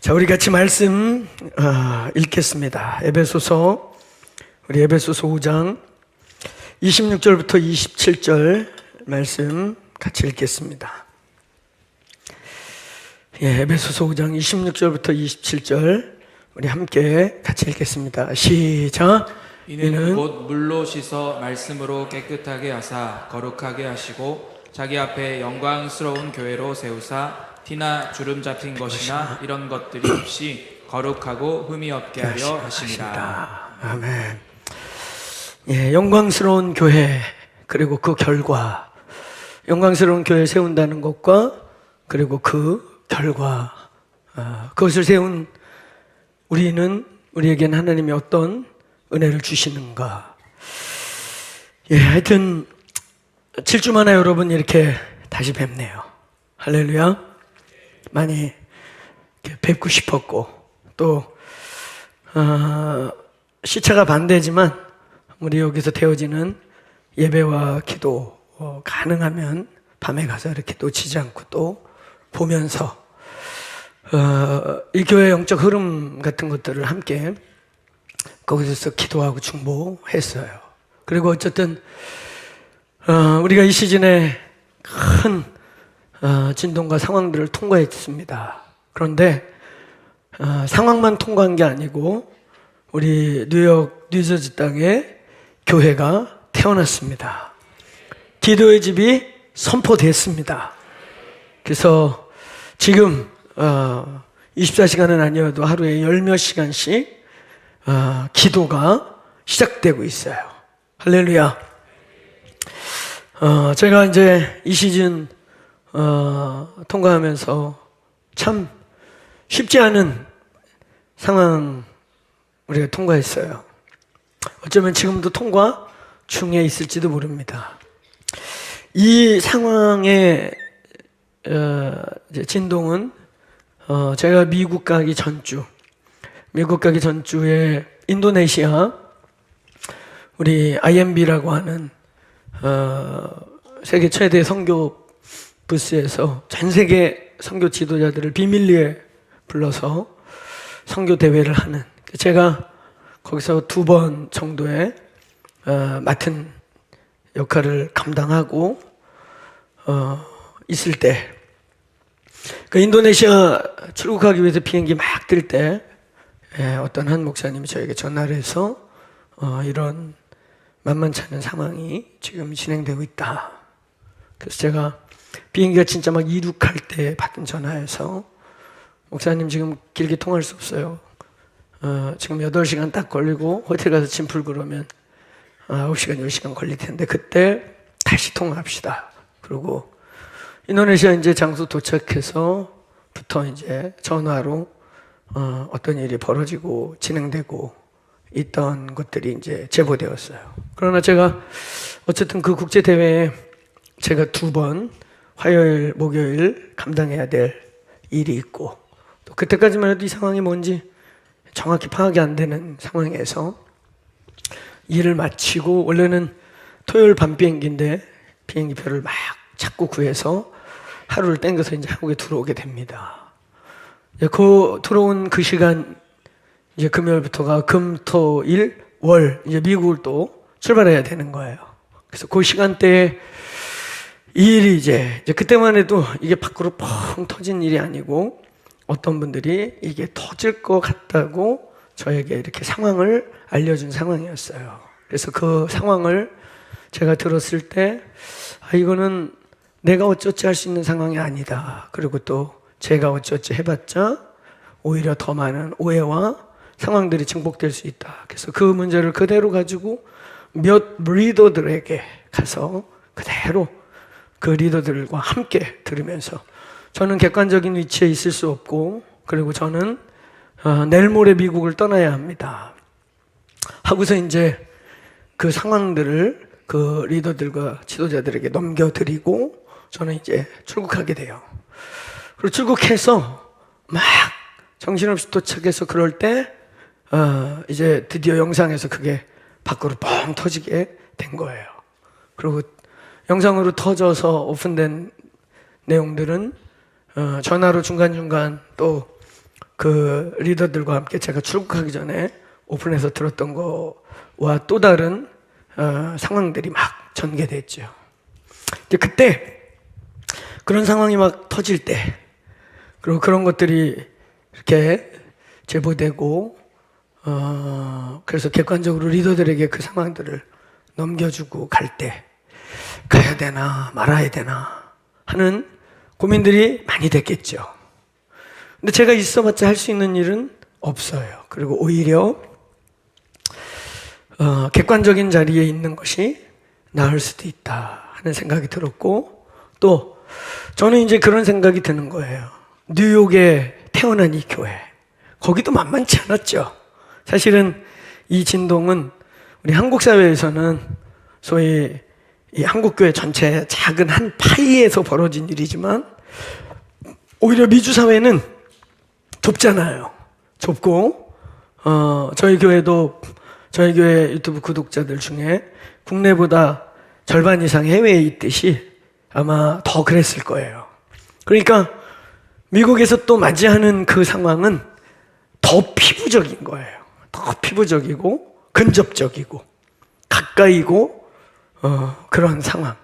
자, 우리 같이 말씀 읽겠습니다. 에베소서, 우리 에베소서 5장 26절부터 27절 말씀 같이 읽겠습니다. 예, 에베소서 5장 26절부터 27절 우리 함께 같이 읽겠습니다. 시작. 이는 곧 물로 씻어 말씀으로 깨끗하게 하사 거룩하게 하시고 자기 앞에 영광스러운 교회로 세우사 티나 주름 잡힌 것이나 이런 것들이 없이 거룩하고 흠이 없게 하려 하십니다. 아멘. 예, 영광스러운 교회, 그리고 그 결과, 영광스러운 교회 세운다는 것과 그리고 그 결과, 그것을 세운 우리에겐 하나님이 어떤 은혜를 주시는가. 예, 하여튼 7주 만에 여러분 이렇게 다시 뵙네요. 할렐루야. 많이 뵙고 싶었고, 또 시차가 반대지만 우리 여기서 되어지는 예배와 기도 가능하면 밤에 가서 이렇게 놓치지 않고 또 보면서 이 교회의 영적 흐름 같은 것들을 함께 거기서 기도하고 중보했어요. 그리고 어쨌든 우리가 이 시즌에 큰 진동과 상황들을 통과했습니다. 그런데 상황만 통과한 게 아니고 우리 뉴욕 뉴저지 땅에 교회가 태어났습니다. 기도의 집이 선포됐습니다. 그래서 지금 24시간은 아니어도 하루에 10몇 시간씩 기도가 시작되고 있어요. 할렐루야. 제가 이제 이 시즌 통과하면서 참 쉽지 않은 상황 우리가 통과했어요. 어쩌면 지금도 통과 중에 있을지도 모릅니다. 이 상황의 진동은 제가 미국 가기 전주에 인도네시아 우리 IMB라고 하는 세계 최대 선교 부스에서 전 세계 선교 지도자들을 비밀리에 불러서 선교 대회를 하는, 제가 거기서 2번 정도의 맡은 역할을 감당하고 있을 때, 그 인도네시아 출국하기 위해서 비행기 막 뜰 때 어떤 한 목사님이 저에게 전화를 해서 이런 만만치 않은 상황이 지금 진행되고 있다. 그래서 제가 비행기가 진짜 막 이륙할 때 받은 전화에서, 목사님 지금 길게 통화할 수 없어요. 지금 8시간 딱 걸리고 호텔 가서 짐 풀고 그러면 9시간, 10시간 걸릴 텐데 그때 다시 통화합시다. 그리고 인도네시아 이제 장소 도착해서부터 이제 전화로 어떤 일이 벌어지고 진행되고 있던 것들이 이제 제보되었어요. 그러나 제가 어쨌든 그 국제대회에 제가 2번 화요일, 목요일 감당해야 될 일이 있고, 또 그때까지만 해도 이 상황이 뭔지 정확히 파악이 안 되는 상황에서 일을 마치고, 원래는 토요일 밤 비행기인데 비행기표를 막 찾고 구해서 하루를 땡겨서 이제 한국에 들어오게 됩니다. 들어온 그 시간, 이제 금요일부터가 금, 토, 일, 월, 이제 미국을 또 출발해야 되는 거예요. 그래서 그 시간대에 이 일이 이제 그때만 해도 이게 밖으로 펑 터진 일이 아니고, 어떤 분들이 이게 터질 것 같다고 저에게 이렇게 상황을 알려준 상황이었어요. 그래서 그 상황을 제가 들었을 때, 이거는 내가 어쩌지 할 수 있는 상황이 아니다. 그리고 또 제가 어쩌지 해봤자 오히려 더 많은 오해와 상황들이 증폭될 수 있다. 그래서 그 문제를 그대로 가지고 몇 리더들에게 가서 그대로 그 리더들과 함께 들으면서, 저는 객관적인 위치에 있을 수 없고, 그리고 저는 내일 모레 미국을 떠나야 합니다 하고서 이제 그 상황들을 그 리더들과 지도자들에게 넘겨드리고 저는 이제 출국하게 돼요. 그리고 출국해서 막 정신없이 도착해서 그럴 때 이제 드디어 영상에서 그게 밖으로 뻥 터지게 된 거예요. 그리고 영상으로 터져서 오픈된 내용들은 전화로 중간중간 또 그 리더들과 함께 제가 출국하기 전에 오픈해서 들었던 거와 또 다른 상황들이 막 전개됐죠. 이제 그때 그런 상황이 막 터질 때, 그리고 그런 것들이 이렇게 제보되고, 그래서 객관적으로 리더들에게 그 상황들을 넘겨주고 갈 때, 가야 되나 말아야 되나 하는 고민들이 많이 됐겠죠. 근데 제가 있어봤자 할 수 있는 일은 없어요. 그리고 오히려 객관적인 자리에 있는 것이 나을 수도 있다 하는 생각이 들었고, 또 저는 이제 그런 생각이 드는 거예요. 뉴욕에 태어난 이 교회, 거기도 만만치 않았죠. 사실은 이 진동은 우리 한국 사회에서는 소위 이 한국교회 전체 작은 한 파이에서 벌어진 일이지만, 오히려 미주 사회는 좁잖아요. 좁고, 저희 교회 유튜브 구독자들 중에 국내보다 절반 이상 해외에 있듯이 아마 더 그랬을 거예요. 그러니까 미국에서 또 맞이하는 그 상황은 더 피부적인 거예요. 더 피부적이고 근접적이고 가까이고 그런 상황.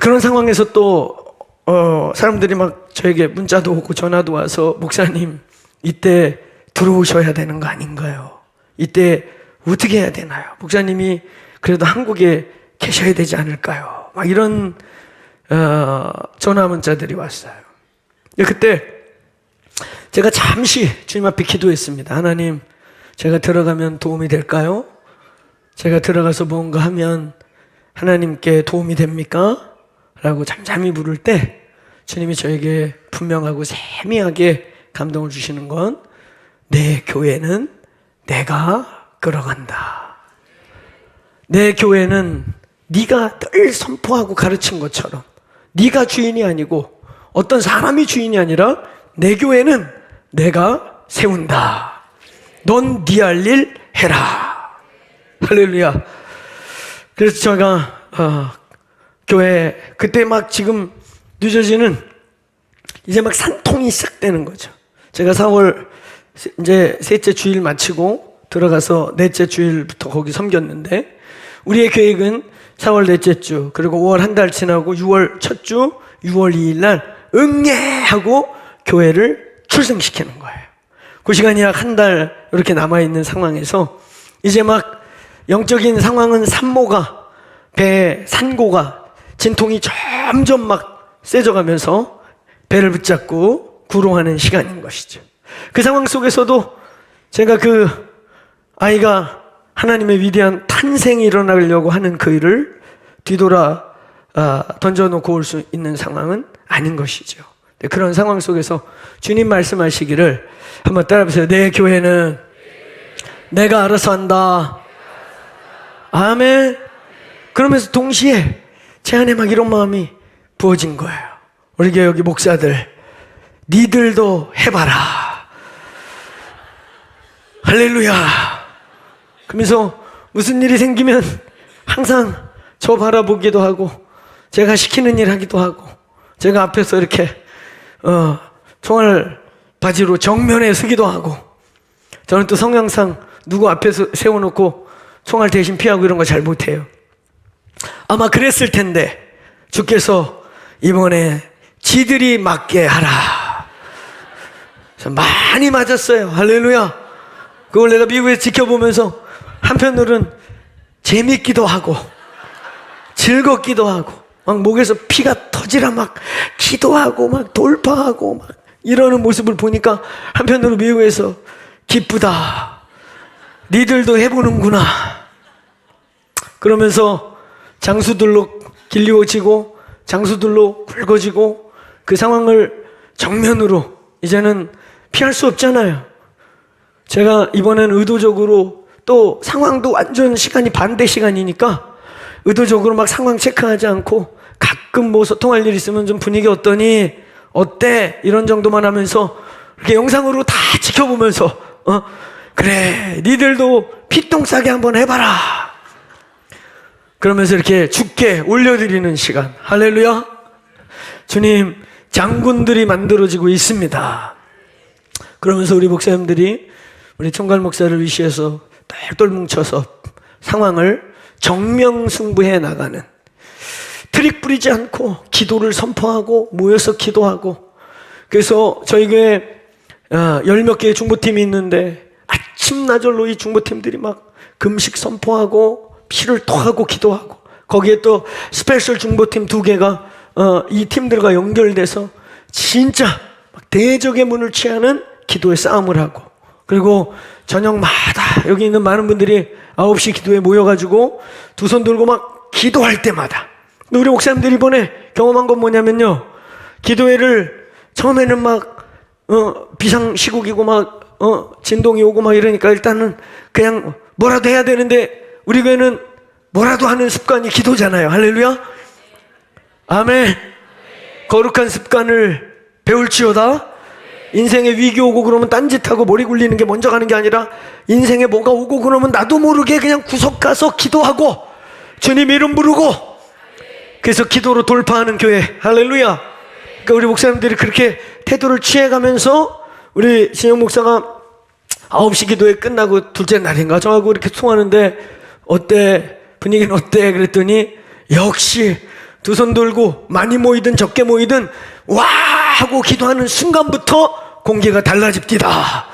그런 상황에서 또 사람들이 막 저에게 문자도 오고 전화도 와서, 목사님 이때 들어오셔야 되는 거 아닌가요? 이때 어떻게 해야 되나요? 목사님이 그래도 한국에 계셔야 되지 않을까요? 막 이런 전화 문자들이 왔어요. 그때 제가 잠시 주님 앞에 기도했습니다. 하나님, 제가 들어가면 도움이 될까요? 제가 들어가서 뭔가 하면 하나님께 도움이 됩니까? 라고 잠잠히 물을 때 주님이 저에게 분명하고 세미하게 감동을 주시는 건, 내 교회는 내가 끌어간다. 내 교회는 네가 늘 선포하고 가르친 것처럼 네가 주인이 아니고 어떤 사람이 주인이 아니라 내 교회는 내가 세운다. 넌 네 할 일 해라. 할렐루야. 그래서 제가 교회 그때 막 지금 뉴저지는 이제 막 산통이 시작되는 거죠. 제가 4월 이제 셋째 주일 마치고 들어가서 넷째 주일부터 거기 섬겼는데, 우리의 계획은 4월 넷째 주, 그리고 5월 한 달 지나고 6월 첫 주, 6월 2일 날 응예하고 교회를 출생시키는 거예요. 그 시간이 약 한 달 이렇게 남아있는 상황에서 이제 막 영적인 상황은 산고가 진통이 점점 막 세져가면서 배를 붙잡고 구롱하는 시간인 것이죠. 그 상황 속에서도 제가 그 아이가 하나님의 위대한 탄생이 일어나려고 하는 그 일을 뒤돌아 던져놓고 올 수 있는 상황은 아닌 것이죠. 그런 상황 속에서 주님 말씀하시기를 한번 따라해보세요. 내 교회는 내가 알아서 한다. 아멘. 그러면서 동시에 제 안에 막 이런 마음이 부어진 거예요. 우리 교회 여기 목사들, 니들도 해봐라. 할렐루야. 그러면서 무슨 일이 생기면 항상 저 바라보기도 하고, 제가 시키는 일 하기도 하고, 제가 앞에서 이렇게 총알 바지로 정면에 서기도 하고, 저는 또 성향상 누구 앞에서 세워놓고 총알 대신 피하고 이런 거 잘 못해요. 아마 그랬을 텐데 주께서 이번에 지들이 맞게 하라. 많이 맞았어요. 할렐루야. 그걸 내가 미국에서 지켜보면서 한편으로는 재밌기도 하고 즐겁기도 하고, 막 목에서 피가 터지라 막 기도하고 막 돌파하고 막 이러는 모습을 보니까 한편으로 미국에서 기쁘다. 니들도 해보는구나. 그러면서 장수들로 길리워지고 장수들로 굵어지고, 그 상황을 정면으로 이제는 피할 수 없잖아요. 제가 이번엔 의도적으로, 또 상황도 완전 시간이 반대 시간이니까 의도적으로 막 상황 체크하지 않고, 가끔 뭐 소통할 일 있으면 좀 분위기 어떠니? 어때? 이런 정도만 하면서 이렇게 영상으로 다 지켜보면서 그래, 니들도 피똥 싸게 한번 해봐라. 그러면서 이렇게 주께 올려드리는 시간. 할렐루야. 주님, 장군들이 만들어지고 있습니다. 그러면서 우리 목사님들이 우리 총괄 목사를 위시해서 똘똘 뭉쳐서 상황을 정명승부해 나가는, 트릭 부리지 않고 기도를 선포하고 모여서 기도하고. 그래서 저희 교회 10몇 개의 중보팀이 있는데 아침나절로 이 중보팀들이 막 금식 선포하고 피를 토하고 기도하고, 거기에 또 스페셜 중보팀 2개가 이 팀들과 연결돼서 진짜 막 대적의 문을 취하는 기도의 싸움을 하고, 그리고 저녁마다 여기 있는 많은 분들이 9시 기도에 모여가지고 두 손 들고 막 기도할 때마다. 우리 목사님들이 이번에 경험한 건 뭐냐면요, 기도회를 처음에는 막 비상시국이고 막 진동이 오고 막 이러니까 일단은 그냥 뭐라도 해야 되는데, 우리 교회는 뭐라도 하는 습관이 기도잖아요. 할렐루야. 아멘. 거룩한 습관을 배울지어다. 인생에 위기 오고 그러면 딴짓하고 머리 굴리는 게 먼저 가는 게 아니라, 인생에 뭐가 오고 그러면 나도 모르게 그냥 구석 가서 기도하고 주님 이름 부르고, 그래서 기도로 돌파하는 교회. 할렐루야. 그러니까 우리 목사님들이 그렇게 태도를 취해가면서, 우리 진영 목사가 9시 기도회 끝나고 둘째 날인가 저하고 이렇게 통하는데, 어때? 분위기는 어때? 그랬더니 역시 두 손 들고 많이 모이든 적게 모이든 와 하고 기도하는 순간부터 공기가 달라집니다.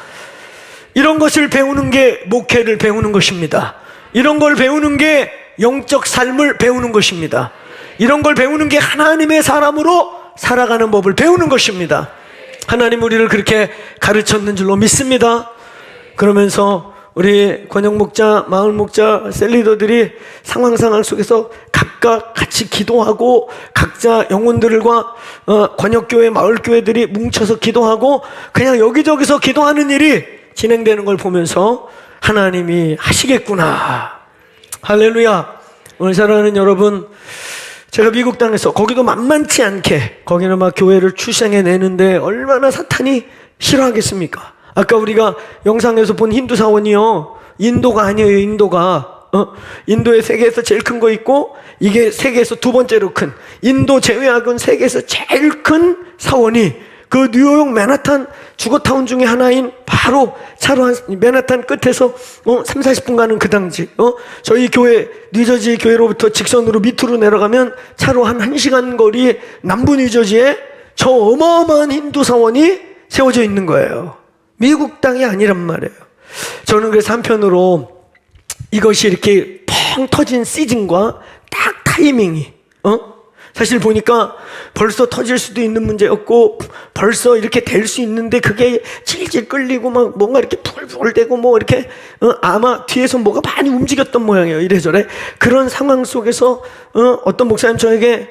이런 것을 배우는 게 목회를 배우는 것입니다. 이런 걸 배우는 게 영적 삶을 배우는 것입니다. 이런 걸 배우는 게 하나님의 사람으로 살아가는 법을 배우는 것입니다. 하나님 우리를 그렇게 가르쳤는 줄로 믿습니다. 그러면서 우리 권영 목자, 마을 목자, 셀리더들이 상황 속에서 각각 같이 기도하고, 각자 영혼들과 권역교회, 마을교회들이 뭉쳐서 기도하고, 그냥 여기저기서 기도하는 일이 진행되는 걸 보면서 하나님이 하시겠구나. 할렐루야. 오늘 사랑하는 여러분, 제가 미국 땅에서, 거기도 만만치 않게 거기는 막 교회를 출생해내는데 얼마나 사탄이 싫어하겠습니까? 아까 우리가 영상에서 본 힌두 사원이요, 인도가 아니에요. 인도에 세계에서 제일 큰 거 있고, 이게 세계에서 두 번째로 큰, 인도 제외하고는 세계에서 제일 큰 사원이 그 뉴욕 맨하탄 주거타운 중에 하나인, 바로 차로 한 맨하탄 끝에서 30-40분 가는 그 당지, 저희 교회 뉴저지 교회로부터 직선으로 밑으로 내려가면 차로 한 1시간 거리 남부 뉴저지에 저 어마어마한 힌두 사원이 세워져 있는 거예요. 미국 땅이 아니란 말이에요. 저는 그래서 한편으로 이것이 이렇게 펑 터진 시즌과 딱 타이밍이, 사실 보니까 벌써 터질 수도 있는 문제였고, 벌써 이렇게 될 수 있는데 그게 질질 끌리고 막 뭔가 이렇게 풀풀 대고 뭐 이렇게 아마 뒤에서 뭐가 많이 움직였던 모양이에요. 이래저래. 그런 상황 속에서 어떤 목사님 저에게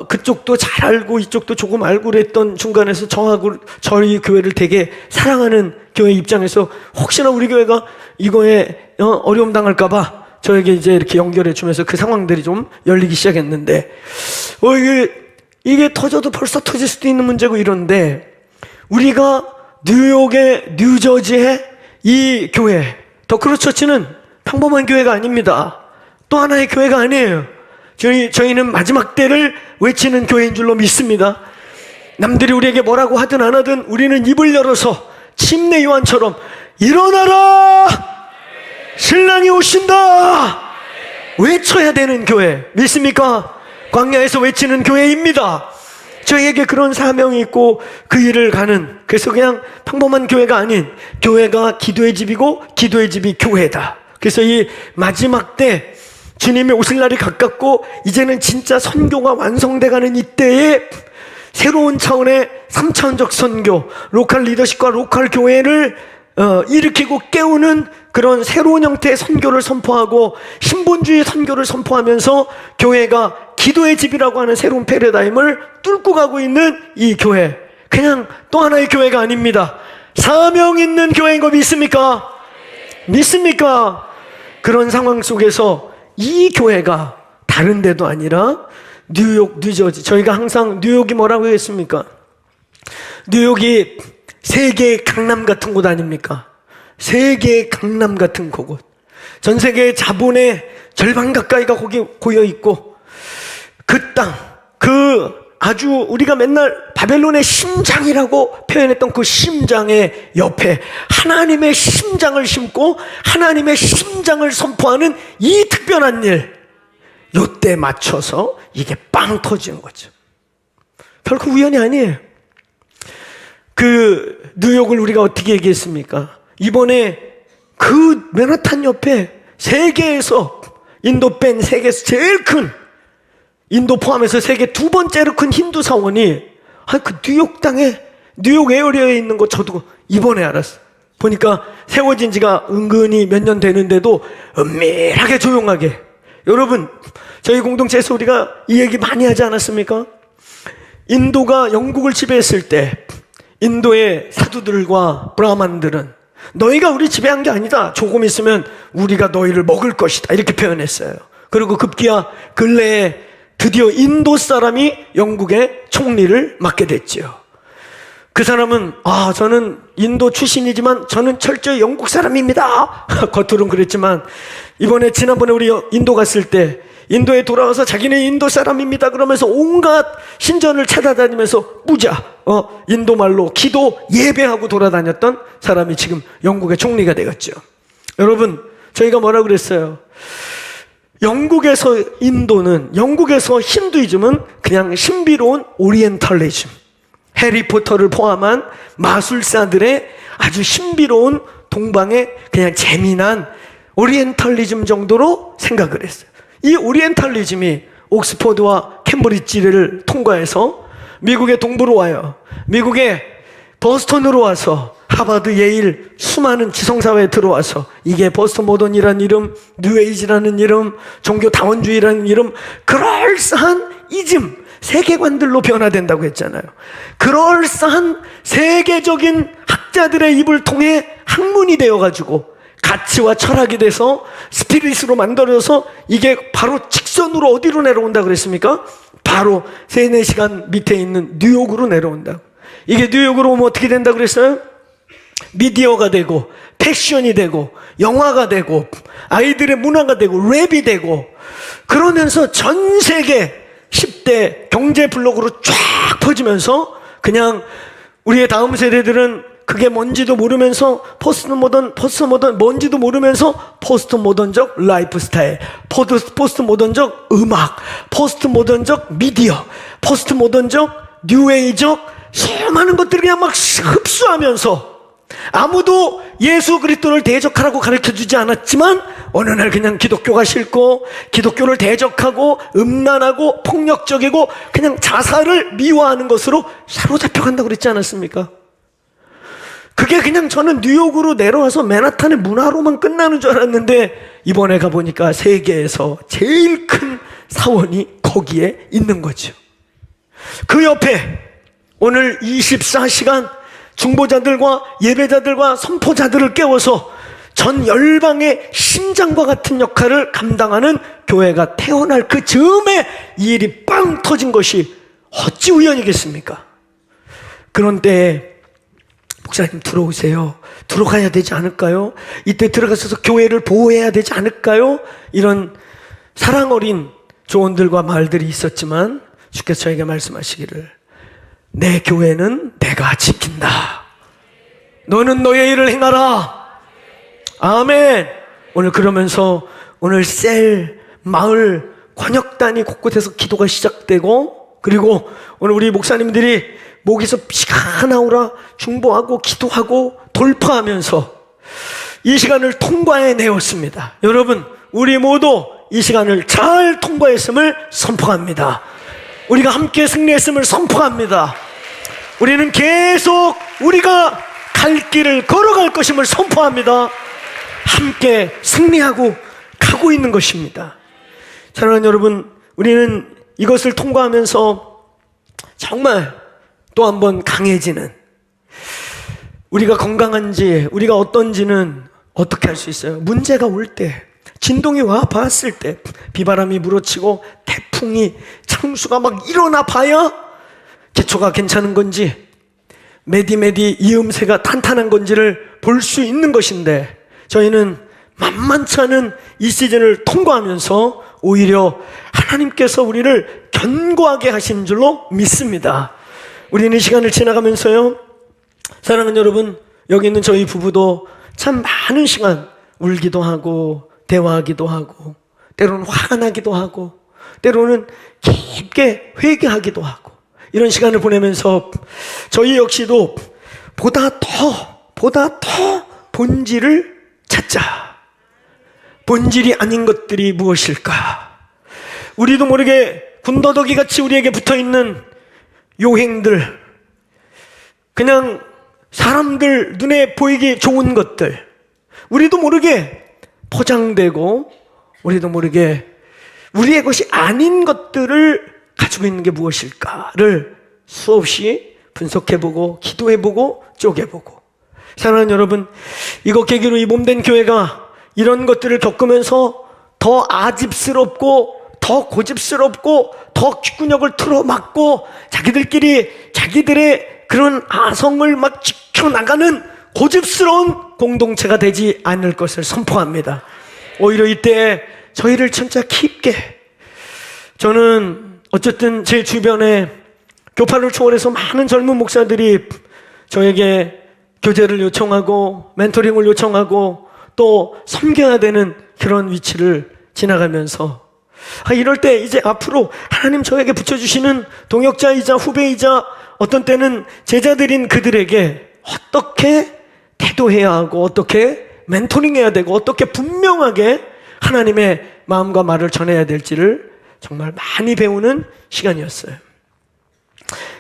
그쪽도 잘 알고 이쪽도 조금 알고 그랬던 중간에서 저하고 저희 교회를 되게 사랑하는 교회 입장에서 혹시나 우리 교회가 이거에 어려움 당할까봐 저에게 이제 이렇게 연결해 주면서 그 상황들이 좀 열리기 시작했는데, 이게 터져도 벌써 터질 수도 있는 문제고 이런데, 우리가 뉴욕의 뉴저지의 이 교회 더크로처치는 평범한 교회가 아닙니다. 또 하나의 교회가 아니에요. 저희는 마지막 때를 외치는 교회인 줄로 믿습니다. 남들이 우리에게 뭐라고 하든 안 하든 우리는 입을 열어서 침례 요한처럼 일어나라! 신랑이 오신다! 외쳐야 되는 교회. 믿습니까? 광야에서 외치는 교회입니다. 저희에게 그런 사명이 있고 그 일을 가는, 그래서 그냥 평범한 교회가 아닌, 교회가 기도의 집이고 기도의 집이 교회다. 그래서 이 마지막 때 주님이 오실 날이 가깝고 이제는 진짜 선교가 완성돼가는 이때에 새로운 차원의 3차원적 선교, 로컬 리더십과 로컬 교회를 일으키고 깨우는 그런 새로운 형태의 선교를 선포하고 신본주의 선교를 선포하면서 교회가 기도의 집이라고 하는 새로운 패러다임을 뚫고 가고 있는 이 교회, 그냥 또 하나의 교회가 아닙니다. 사명 있는 교회인 거 믿습니까? 믿습니까? 그런 상황 속에서 이 교회가 다른 데도 아니라 뉴욕, 뉴저지, 저희가 항상 뉴욕이 뭐라고 했습니까? 뉴욕이 세계의 강남 같은 곳 아닙니까? 세계의 강남 같은 그곳. 전 세계의 자본의 절반 가까이가 거기 고여 있고, 그 땅, 그 아주 우리가 맨날 바벨론의 심장이라고 표현했던 그 심장의 옆에 하나님의 심장을 심고 하나님의 심장을 선포하는 이 특별한 일, 요때 맞춰서 이게 빵 터지는 거죠. 결코 우연이 아니에요. 그 뉴욕을 우리가 어떻게 얘기했습니까? 이번에 그 맨하탄 옆에 세계에서 인도 뺀 세계에서 제일 큰, 인도 포함해서 세계 두 번째로 큰 힌두 사원이 그 뉴욕 땅에, 뉴욕 에어리어에 있는 거 저도 이번에 알았어요. 보니까 세워진 지가 은근히 몇 년 되는데도 은밀하게 조용하게. 여러분, 저희 공동체에서 우리가 이 얘기 많이 하지 않았습니까? 인도가 영국을 지배했을 때 인도의 사두들과 브라만들은 너희가 우리 지배한 게 아니다, 조금 있으면 우리가 너희를 먹을 것이다, 이렇게 표현했어요. 그리고 급기야 근래에 드디어 인도 사람이 영국의 총리를 맡게 됐지요. 그 사람은 저는 인도 출신이지만 저는 철저히 영국 사람입니다 겉으로는 그랬지만 이번에 지난번에 우리 인도 갔을 때 인도에 돌아와서 자기는 인도 사람입니다 그러면서 온갖 신전을 찾아다니면서 무자 인도 말로 기도 예배하고 돌아다녔던 사람이 지금 영국의 총리가 되었죠. 여러분, 저희가 뭐라 그랬어요? 영국에서 인도는, 영국에서 힌두이즘은 그냥 신비로운 오리엔탈리즘, 해리포터를 포함한 마술사들의 아주 신비로운 동방의 그냥 재미난 오리엔탈리즘 정도로 생각을 했어요. 이 오리엔탈리즘이 옥스퍼드와 캠브리지를 통과해서 미국의 동부로 와요. 미국의 버스턴으로 와서 하버드, 예일, 수많은 지성사회에 들어와서 이게 버스턴 모던이라는 이름, 뉴에이지라는 이름, 종교 다원주의라는 이름, 그럴싸한 이즘, 세계관들로 변화된다고 했잖아요. 그럴싸한 세계적인 학자들의 입을 통해 학문이 되어가지고 가치와 철학이 돼서 스피릿으로 만들어서 이게 바로 직선으로 어디로 내려온다 그랬습니까? 바로 3-4시간 밑에 있는 뉴욕으로 내려온다. 이게 뉴욕으로 오면 어떻게 된다 그랬어요? 미디어가 되고 패션이 되고 영화가 되고 아이들의 문화가 되고 랩이 되고, 그러면서 전 세계 10대 경제 블록으로 쫙 퍼지면서 그냥 우리의 다음 세대들은 그게 뭔지도 모르면서 포스트 모던 뭔지도 모르면서 포스트 모던적 라이프 스타일, 포스트 모던적 음악, 포스트 모던적 미디어, 포스트 모던적 뉴에이적 수많은 것들을 그냥 막 흡수하면서 아무도 예수 그리스도를 대적하라고 가르쳐주지 않았지만 어느 날 그냥 기독교가 싫고 기독교를 대적하고 음란하고 폭력적이고 그냥 자살을 미화하는 것으로 사로잡혀 간다고 그랬지 않았습니까? 그게 그냥 저는 뉴욕으로 내려와서 맨하탄의 문화로만 끝나는 줄 알았는데 이번에 가보니까 세계에서 제일 큰 사원이 거기에 있는 거죠. 그 옆에 오늘 24시간 중보자들과 예배자들과 선포자들을 깨워서 전 열방의 심장과 같은 역할을 감당하는 교회가 태어날 그 즈음에 이 일이 빵 터진 것이 어찌 우연이겠습니까? 그런 때에 목사님 들어오세요, 들어가야 되지 않을까요? 이때 들어가서 교회를 보호해야 되지 않을까요? 이런 사랑 어린 조언들과 말들이 있었지만 주께서 저에게 말씀하시기를, 내 교회는 내가 지킨다. 너는 너의 일을 행하라. 아멘. 오늘 그러면서 오늘 셀, 마을, 권역단위 곳곳에서 기도가 시작되고, 그리고 오늘 우리 목사님들이 목에서 피가 나오라 중보하고 기도하고 돌파하면서 이 시간을 통과해내었습니다. 여러분, 우리 모두 이 시간을 잘 통과했음을 선포합니다. 우리가 함께 승리했음을 선포합니다. 우리는 계속 우리가 갈 길을 걸어갈 것임을 선포합니다. 함께 승리하고 가고 있는 것입니다. 사랑하는 여러분, 우리는 이것을 통과하면서 정말 또 한 번 강해지는, 우리가 건강한지 우리가 어떤지는 어떻게 할 수 있어요? 문제가 올 때, 진동이 와 봤을 때, 비바람이 물어치고 태풍이 창수가 막 일어나 봐야 기초가 괜찮은 건지 메디메디 이음새가 탄탄한 건지를 볼 수 있는 것인데, 저희는 만만치 않은 이 시즌을 통과하면서 오히려 하나님께서 우리를 견고하게 하신 줄로 믿습니다. 우리는 이 시간을 지나가면서요, 사랑하는 여러분, 여기 있는 저희 부부도 참 많은 시간 울기도 하고 대화하기도 하고 때로는 화가 나기도 하고 때로는 깊게 회개하기도 하고 이런 시간을 보내면서 저희 역시도 보다 더 본질을 찾자. 본질이 아닌 것들이 무엇일까? 우리도 모르게 군더더기 같이 우리에게 붙어있는 요행들, 그냥 사람들 눈에 보이기 좋은 것들, 우리도 모르게 포장되고 우리도 모르게 우리의 것이 아닌 것들을 가지고 있는 게 무엇일까를 수없이 분석해보고 기도해보고 쪼개보고. 사랑하는 여러분, 이거 계기로 이 몸된 교회가 이런 것들을 겪으면서 더 아집스럽고 더 고집스럽고 더 귓구녕을 틀어막고 자기들끼리 자기들의 그런 아성을 막 지켜나가는 고집스러운 공동체가 되지 않을 것을 선포합니다. 오히려 이때 저희를 진짜 깊게, 저는 어쨌든 제 주변에 교파를 초월해서 많은 젊은 목사들이 저에게 교제를 요청하고 멘토링을 요청하고 또 섬겨야 되는 그런 위치를 지나가면서 이럴 때 이제 앞으로 하나님 저에게 붙여주시는 동역자이자 후배이자 어떤 때는 제자들인 그들에게 어떻게 태도해야 하고 어떻게 멘토링해야 되고 어떻게 분명하게 하나님의 마음과 말을 전해야 될지를 정말 많이 배우는 시간이었어요.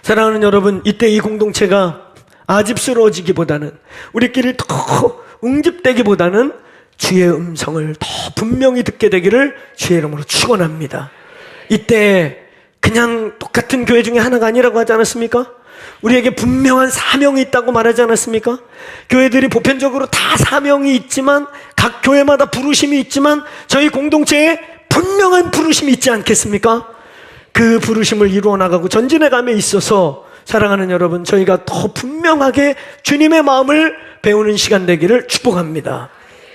사랑하는 여러분, 이때 이 공동체가 아집스러워지기보다는 우리끼리 더 응집되기보다는 주의 음성을 더 분명히 듣게 되기를 주의 이름으로 축원합니다. 이때 그냥 똑같은 교회 중에 하나가 아니라고 하지 않았습니까? 우리에게 분명한 사명이 있다고 말하지 않았습니까? 교회들이 보편적으로 다 사명이 있지만 각 교회마다 부르심이 있지만 저희 공동체에 분명한 부르심이 있지 않겠습니까? 그 부르심을 이루어 나가고 전진해 감에 있어서 사랑하는 여러분, 저희가 더 분명하게 주님의 마음을 배우는 시간 되기를 축복합니다.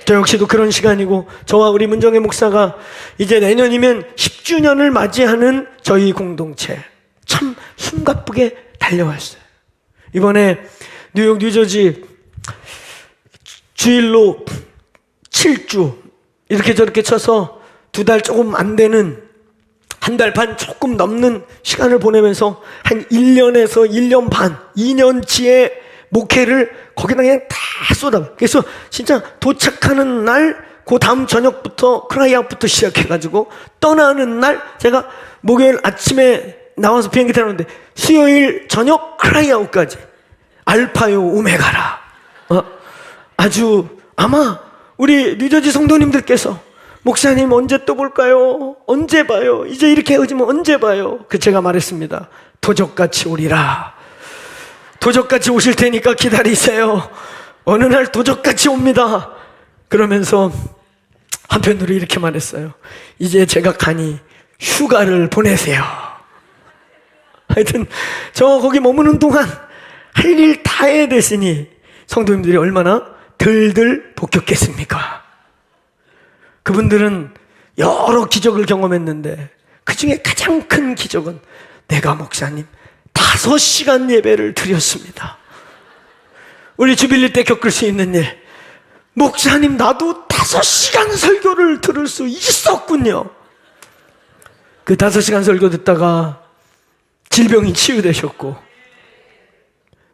저 역시도 그런 시간이고, 저와 우리 문정혜 목사가 이제 내년이면 10주년을 맞이하는 저희 공동체 참 숨가쁘게 달려왔어요. 이번에 뉴욕 뉴저지 주일로 7주 이렇게 저렇게 쳐서 2달 조금 안 되는, 1달 반 조금 넘는 시간을 보내면서 한 1년에서 1년 반, 2년치의 목회를 거기다 그냥 다 쏟아. 그래서 진짜 도착하는 날, 그 다음 저녁부터 크라이아웃부터 시작해가지고 떠나는 날, 제가 목요일 아침에 나와서 비행기 타는데 수요일 저녁 크라이아웃까지 알파요 오메가라. 아주 아마 우리 뉴저지 성도님들께서 목사님 언제 또 볼까요? 언제 봐요? 이제 이렇게 헤어지면 언제 봐요? 제가 말했습니다. 도적같이 오리라. 도적같이 오실 테니까 기다리세요. 어느 날 도적같이 옵니다. 그러면서 한편으로 이렇게 말했어요. 이제 제가 가니 휴가를 보내세요. 하여튼 저 거기 머무는 동안 할 일 다 해야 됐으니 성도님들이 얼마나 들들 복겼겠습니까? 그분들은 여러 기적을 경험했는데 그 중에 가장 큰 기적은 내가 목사님 5시간 예배를 드렸습니다. 우리 주빌리 때 겪을 수 있는 일, 목사님 나도 5시간 설교를 들을 수 있었군요. 그 5시간 설교 듣다가 질병이 치유되셨고,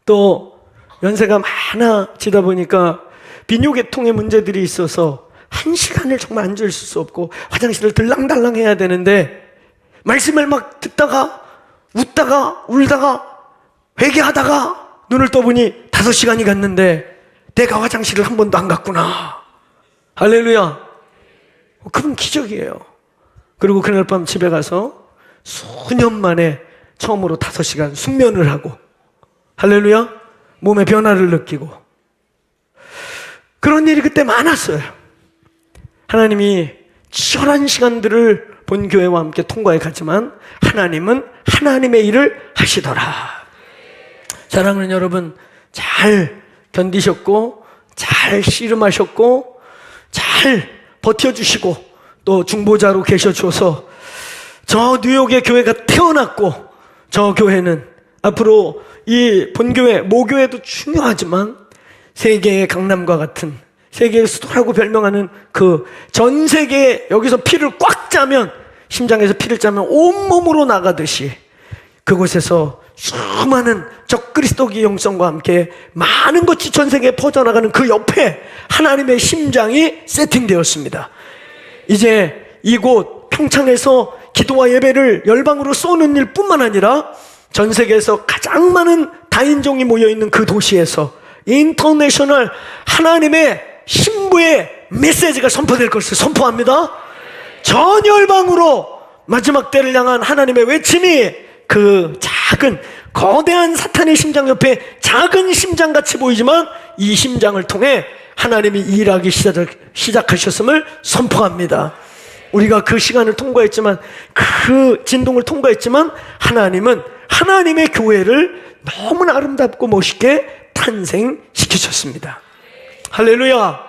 또 연세가 많아지다 보니까 비뇨계통의 문제들이 있어서 1시간을 정말 앉아있을 수 없고 화장실을 들랑달랑 해야 되는데 말씀을 막 듣다가 웃다가 울다가 회개하다가 눈을 떠보니 5시간이 갔는데 내가 화장실을 한 번도 안 갔구나. 할렐루야. 그건 기적이에요. 그리고 그날 밤 집에 가서 수년 만에 처음으로 5시간 숙면을 하고, 할렐루야, 몸의 변화를 느끼고. 그런 일이 그때 많았어요. 하나님이 치열한 시간들을 본 교회와 함께 통과해 갔지만 하나님은 하나님의 일을 하시더라. 사랑하는 여러분, 잘 견디셨고 잘 씨름하셨고 잘 버텨주시고 또 중보자로 계셔줘서 저 뉴욕의 교회가 태어났고, 저 교회는 앞으로 이 본교회, 모교회도 중요하지만 세계의 강남과 같은, 세계의 수도라고 별명하는 그 전 세계에 여기서 피를 꽉 짜면, 심장에서 피를 짜면 온몸으로 나가듯이 그곳에서 수많은 적그리스도의 영성과 함께 많은 것이 전 세계에 퍼져나가는 그 옆에 하나님의 심장이 세팅되었습니다. 이제 이곳 평창에서 기도와 예배를 열방으로 쏘는 일뿐만 아니라 전 세계에서 가장 많은 다인종이 모여있는 그 도시에서 인터내셔널 하나님의 신부의 메시지가 선포될 것을 선포합니다. 전 열방으로 마지막 때를 향한 하나님의 외침이 그 작은 거대한 사탄의 심장 옆에 작은 심장같이 보이지만 이 심장을 통해 하나님이 일하기 시작하셨음을 선포합니다. 우리가 그 시간을 통과했지만, 그 진동을 통과했지만, 하나님은 하나님의 교회를 너무나 아름답고 멋있게 탄생시키셨습니다. 할렐루야.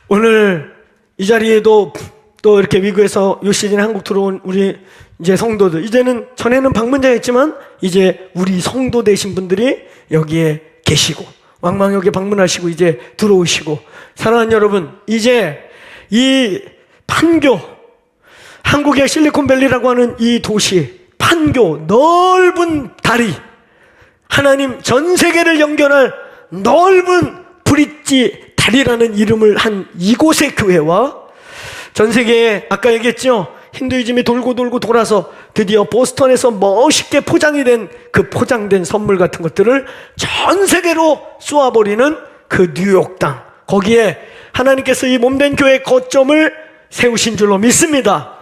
오늘 이 자리에도 또 이렇게 미국에서 요 시즌에 한국 들어온 우리 이제 성도들, 이제는 전에는 방문자였지만 이제 우리 성도 되신 분들이 여기에 계시고, 왕망역에 방문하시고 이제 들어오시고, 사랑하는 여러분, 이제 이 판교, 한국의 실리콘밸리라고 하는 이 도시, 판교 넓은 다리, 하나님 전 세계를 연결할 넓은 브릿지 다리라는 이름을 한 이곳의 교회와 전 세계에 아까 얘기했죠, 힌두이즘이 돌고 돌고 돌아서 드디어 보스턴에서 멋있게 포장이 된 그 포장된 선물 같은 것들을 전 세계로 쏘아버리는 그 뉴욕 땅, 거기에 하나님께서 이 몸된 교회의 거점을 세우신 줄로 믿습니다.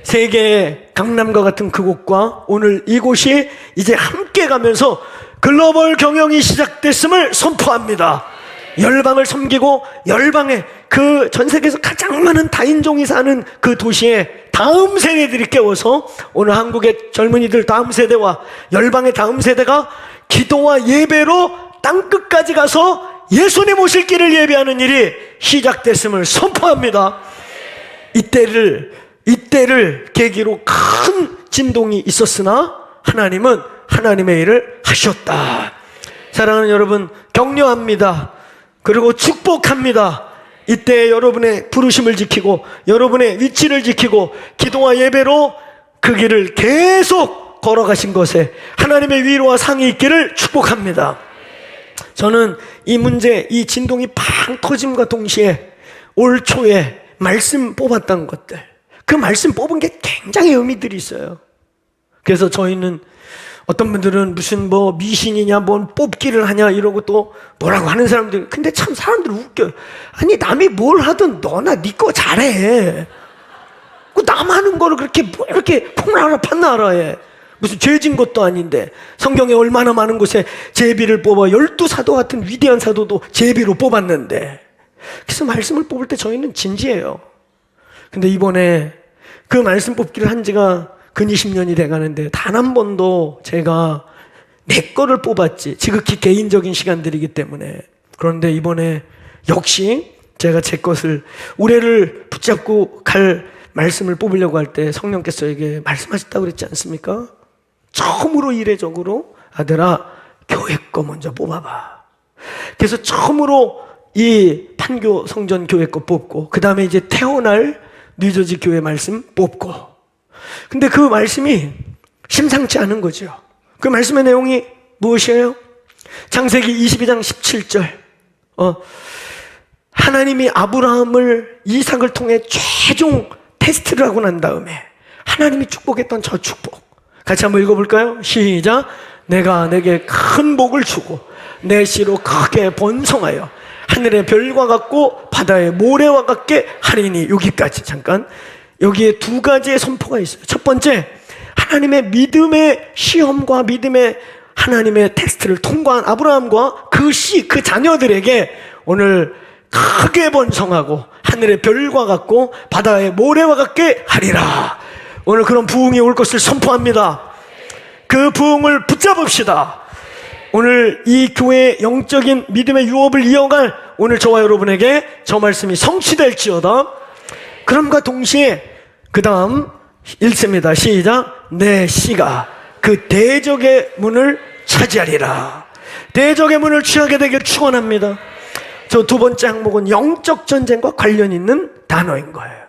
세계의 강남과 같은 그곳과 오늘 이곳이 이제 함께 가면서 글로벌 경영이 시작됐음을 선포합니다. 열방을 섬기고 열방의 그 전 세계에서 가장 많은 다인종이 사는 그 도시에 다음 세대들이 깨워서 오늘 한국의 젊은이들 다음 세대와 열방의 다음 세대가 기도와 예배로 땅끝까지 가서 예수님 오실 길을 예배하는 일이 시작됐음을 선포합니다. 이때를 계기로 큰 진동이 있었으나 하나님은 하나님의 일을 하셨다. 사랑하는 여러분, 격려합니다. 그리고 축복합니다. 이때 여러분의 부르심을 지키고 여러분의 위치를 지키고 기도와 예배로 그 길을 계속 걸어가신 것에 하나님의 위로와 상이 있기를 축복합니다. 저는 이 문제, 이 진동이 팡 터짐과 동시에 올 초에 말씀 뽑았던 것들, 그 말씀 뽑은 게 굉장히 의미들이 있어요. 그래서 저희는 어떤 분들은 무슨 뭐 미신이냐, 뭔 뽑기를 하냐 이러고 또 뭐라고 하는 사람들, 근데 참 사람들 웃겨요. 아니 남이 뭘 하든 너나 네 거 잘해. 그 남 하는 거를 그렇게 뭐 이렇게 콩나라 판나라 해. 무슨 죄진 것도 아닌데. 성경에 얼마나 많은 곳에 제비를 뽑아 12사도 같은 위대한 사도도 제비로 뽑았는데. 그래서 말씀을 뽑을 때 저희는 진지해요. 근데 이번에 그 말씀 뽑기를 한 지가 근 20년이 돼가는데 단 한 번도 제가 내 거를 뽑았지, 지극히 개인적인 시간들이기 때문에. 그런데 이번에 역시 제가 제 것을, 우레를 붙잡고 갈 말씀을 뽑으려고 할 때 성령께서 저에게 말씀하셨다고 그랬지 않습니까? 처음으로 이례적으로 아들아 교회 거 먼저 뽑아봐. 그래서 처음으로 이 판교 성전 교회 거 뽑고, 그 다음에 이제 태어날 뉴저지 교회 말씀 뽑고. 근데 그 말씀이 심상치 않은 거죠. 그 말씀의 내용이 무엇이에요? 창세기 22장 17절. 하나님이 아브라함을 이삭을 통해 최종 테스트를 하고 난 다음에 하나님이 축복했던 저 축복 같이 한번 읽어볼까요? 시작. 내가 내게 큰 복을 주고 내 씨로 크게 번성하여 하늘의 별과 같고 바다의 모래와 같게 하리니. 여기까지 잠깐. 여기에 두 가지의 선포가 있어요. 첫 번째, 하나님의 믿음의 시험과 믿음의 하나님의 테스트를 통과한 아브라함과 그 씨, 그 자녀들에게 오늘 크게 번성하고 하늘의 별과 같고 바다의 모래와 같게 하리라. 오늘 그런 부흥이 올 것을 선포합니다. 그 부흥을 붙잡읍시다. 오늘 이 교회의 영적인 믿음의 유업을 이어갈 오늘 저와 여러분에게 저 말씀이 성취될지어다. 그럼과 동시에 그 다음 읽습니다. 시작. 내 씨가 그 대적의 문을 차지하리라. 대적의 문을 취하게 되길 축원합니다. 저 두 번째 항목은 영적 전쟁과 관련 있는 단어인 거예요.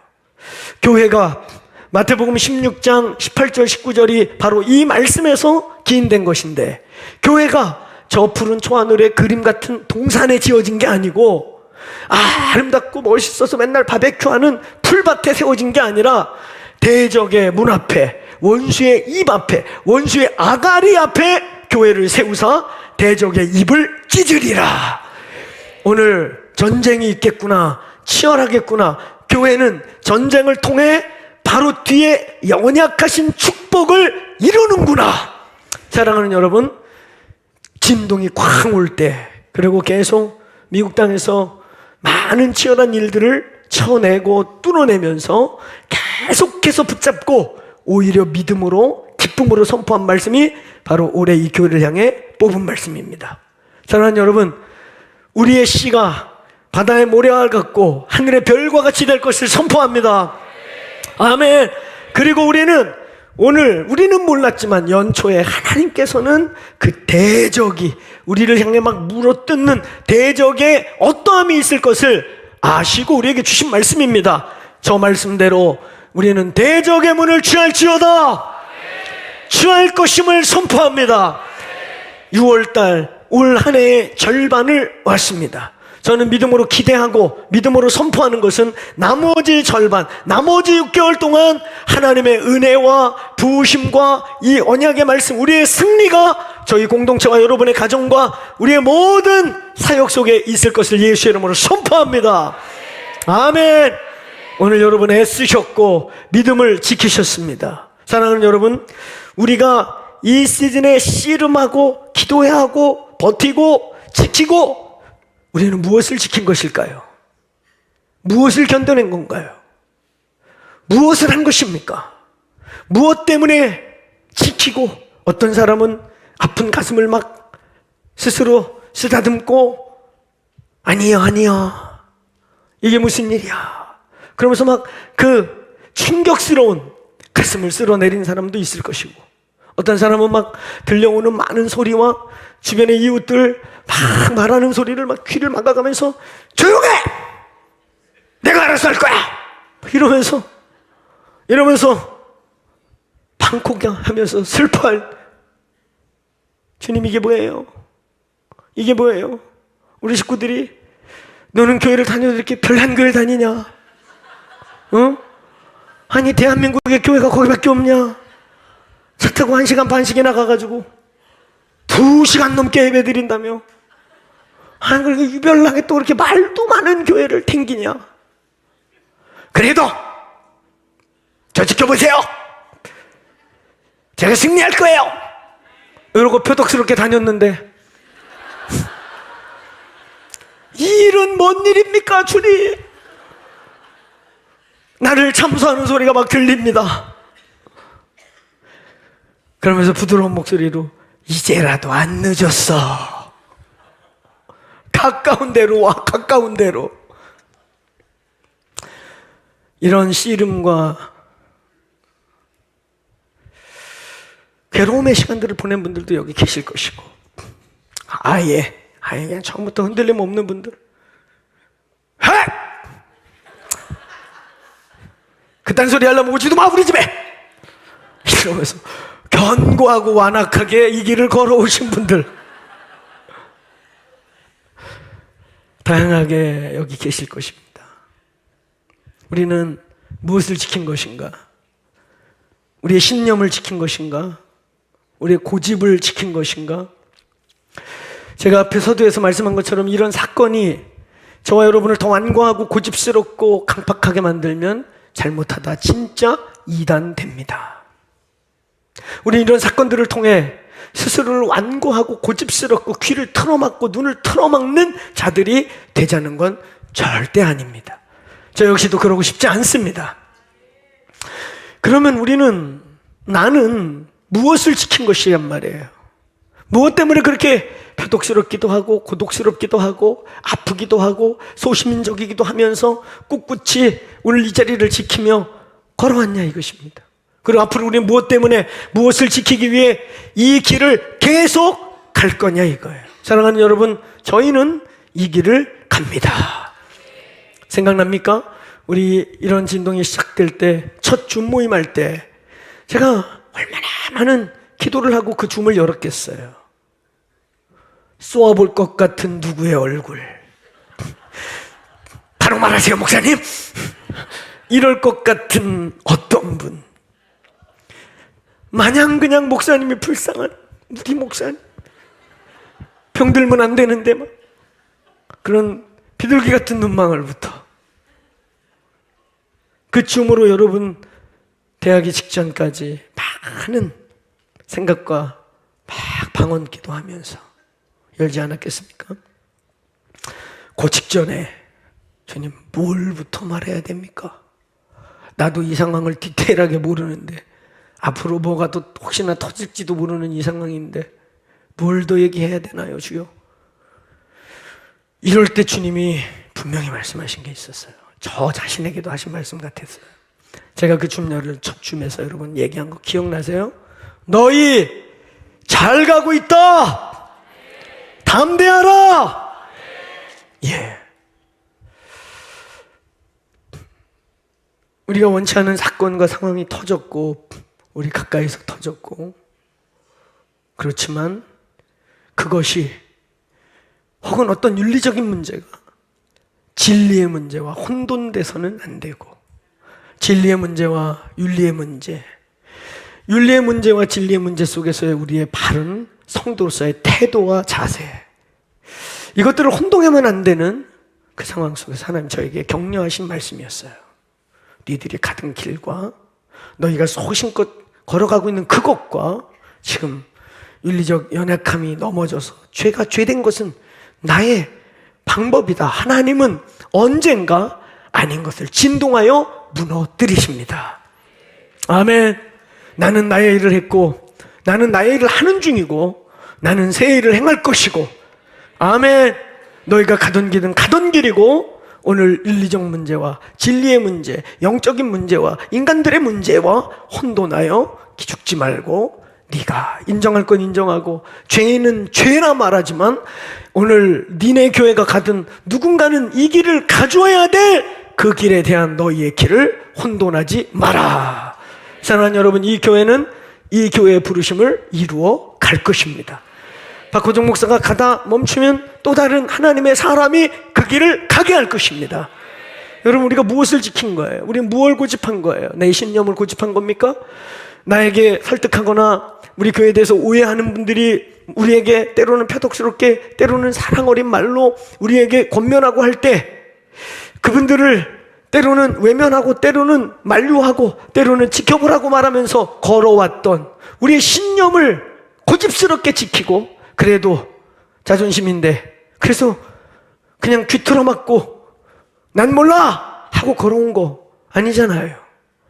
교회가 마태복음 16장 18절 19절이 바로 이 말씀에서 기인된 것인데, 교회가 저 푸른 초하늘의 그림 같은 동산에 지어진 게 아니고 아름답고 멋있어서 맨날 바베큐하는 풀밭에 세워진 게 아니라 대적의 문 앞에, 원수의 입 앞에, 원수의 아가리 앞에 교회를 세우사 대적의 입을 찢으리라. 오늘 전쟁이 있겠구나, 치열하겠구나. 교회는 전쟁을 통해 바로 뒤에 연약하신 축복을 이루는구나. 사랑하는 여러분, 진동이 쾅 올 때, 그리고 계속 미국 땅에서 많은 치열한 일들을 쳐내고 뚫어내면서 계속해서 붙잡고 오히려 믿음으로 기쁨으로 선포한 말씀이 바로 올해 이 교회를 향해 뽑은 말씀입니다. 사랑하는 여러분, 우리의 씨가 바다의 모래알 같고 하늘의 별과 같이 될 것을 선포합니다. 아멘. 그리고 우리는 몰랐지만 연초에 하나님께서는 그 대적이 우리를 향해 막 물어뜯는 대적의 어떠함이 있을 것을 아시고 우리에게 주신 말씀입니다. 저 말씀대로 우리는 대적의 문을 취할지어다. 취할 것임을 선포합니다. 6월달 올 한 해의 절반을 왔습니다. 저는 믿음으로 기대하고 믿음으로 선포하는 것은 나머지 절반, 나머지 6개월 동안 하나님의 은혜와 부으심과 이 언약의 말씀, 우리의 승리가 저희 공동체와 여러분의 가정과 우리의 모든 사역 속에 있을 것을 예수의 이름으로 선포합니다. 아멘. 오늘 여러분 애쓰셨고 믿음을 지키셨습니다. 사랑하는 여러분, 우리가 이 시즌에 씨름하고 기도해야 하고 버티고 지키고, 우리는 무엇을 지킨 것일까요? 무엇을 견뎌낸 건가요? 무엇을 한 것입니까? 무엇 때문에 지키고, 어떤 사람은 아픈 가슴을 막 스스로 쓰다듬고 아니야 이게 무슨 일이야 그러면서 막 그 충격스러운 가슴을 쓸어내린 사람도 있을 것이고, 어떤 사람은 막 들려오는 많은 소리와 주변의 이웃들 막 말하는 소리를 막 귀를 막아가면서 조용해! 내가 알아서 할 거야! 이러면서 방콕하면서 슬퍼할, 주님 이게 뭐예요? 이게 뭐예요? 우리 식구들이 너는 교회를 다녀도 이렇게 별난 교회 다니냐? 어? 아니 대한민국의 교회가 거기밖에 없냐? 차 타고 1시간 반씩이나 가가지고 2시간 넘게 예배 드린다며? 아니 그렇게 유별나게 또 그렇게 말도 많은 교회를 탱기냐? 그래도 저 지켜보세요. 제가 승리할 거예요. 이러고 표독스럽게 다녔는데 이 일은 뭔 일입니까 주님? 나를 참소하는 소리가 막 들립니다. 그러면서 부드러운 목소리로 이제라도 안 늦었어. 가까운 데로 와, 가까운 데로. 이런 씨름과 괴로움의 시간들을 보낸 분들도 여기 계실 것이고, 아예 그냥 처음부터 흔들림 없는 분들, 그딴 소리 하려면 오지도 마 우리 집에! 이러면서 견고하고 완악하게 이 길을 걸어오신 분들, 다양하게 여기 계실 것입니다. 우리는 무엇을 지킨 것인가? 우리의 신념을 지킨 것인가? 우리의 고집을 지킨 것인가? 제가 앞에 서두에서 말씀한 것처럼 이런 사건이 저와 여러분을 더 완고하고 고집스럽고 강팍하게 만들면 잘못하다 진짜 이단됩니다. 우리는 이런 사건들을 통해 스스로를 완고하고 고집스럽고 귀를 틀어막고 눈을 틀어막는 자들이 되자는 건 절대 아닙니다. 저 역시도 그러고 싶지 않습니다. 그러면 나는 무엇을 지킨 것이란 말이에요? 무엇 때문에 그렇게 표독스럽기도 하고 고독스럽기도 하고 아프기도 하고 소시민족이기도 하면서 꿋꿋이 오늘 이 자리를 지키며 걸어왔냐 이것입니다. 그리고 앞으로 우리는 무엇 때문에 무엇을 지키기 위해 이 길을 계속 갈 거냐 이거예요. 사랑하는 여러분, 저희는 이 길을 갑니다. 생각납니까? 우리 이런 진동이 시작될 때, 첫 줌 모임할 때 제가 얼마나 많은 기도를 하고 그 줌을 열었겠어요. 쏘아볼 것 같은 누구의 얼굴, 바로 말하세요 목사님, 이럴 것 같은 어떤 분, 마냥 그냥 목사님이 불쌍한 우리 목사님, 병들면 안 되는데 막 그런 비둘기 같은 눈망울부터, 그 줌으로 여러분 대하기 직전까지 많은 생각과 막 방언 기도하면서 열지 않았겠습니까? 그 직전에 주님 뭘부터 말해야 됩니까? 나도 이 상황을 디테일하게 모르는데, 앞으로 뭐가 또 혹시나 터질지도 모르는 이 상황인데 뭘 더 얘기해야 되나요 주여? 이럴 때 주님이 분명히 말씀하신 게 있었어요. 저 자신에게도 하신 말씀 같았어요. 제가 그 줌열을 첫 줌에서 여러분 얘기한 거 기억나세요? 너희 잘 가고 있다, 담대하라. 예. 우리가 원치 않은 사건과 상황이 터졌고, 우리 가까이서 터졌고, 그렇지만 그것이 혹은 어떤 윤리적인 문제가 진리의 문제와 혼돈돼서는 안 되고, 진리의 문제와 윤리의 문제, 윤리의 문제와 진리의 문제 속에서의 우리의 바른 성도로서의 태도와 자세, 이것들을 혼동하면 안 되는 그 상황 속에서 하나님 저에게 격려하신 말씀이었어요. 니들이 가던 길과 너희가 소신껏 걸어가고 있는 그것과 지금 윤리적 연약함이 넘어져서 죄가 죄된 것은 나의 방법이다. 하나님은 언젠가 아닌 것을 진동하여 무너뜨리십니다. 아멘. 나는 나의 일을 했고, 나는 나의 일을 하는 중이고, 나는 새 일을 행할 것이고, 아멘. 너희가 가던 길은 가던 길이고, 오늘 윤리적 문제와 진리의 문제, 영적인 문제와 인간들의 문제와 혼돈하여 기죽지 말고, 네가 인정할 건 인정하고 죄는 죄라 말하지만 오늘 니네 교회가 가든 누군가는 이 길을 가져야 될 그 길에 대한 너희의 길을 혼돈하지 마라. 사랑하는 여러분, 이 교회는 이 교회의 부르심을 이루어 갈 것입니다. 박호정 목사가 가다 멈추면 또 다른 하나님의 사람이 그 길을 가게 할 것입니다. 여러분, 우리가 무엇을 지킨 거예요? 우리는 무엇을 고집한 거예요? 내 신념을 고집한 겁니까? 나에게 설득하거나 우리 교회에 대해서 오해하는 분들이 우리에게 때로는 표독스럽게, 때로는 사랑 어린 말로 우리에게 권면하고 할 때, 그분들을 때로는 외면하고 때로는 만류하고 때로는 지켜보라고 말하면서 걸어왔던 우리의 신념을 고집스럽게 지키고, 그래도 자존심인데 그래서 그냥 뒤틀어맞고 난 몰라 하고 걸어온 거 아니잖아요.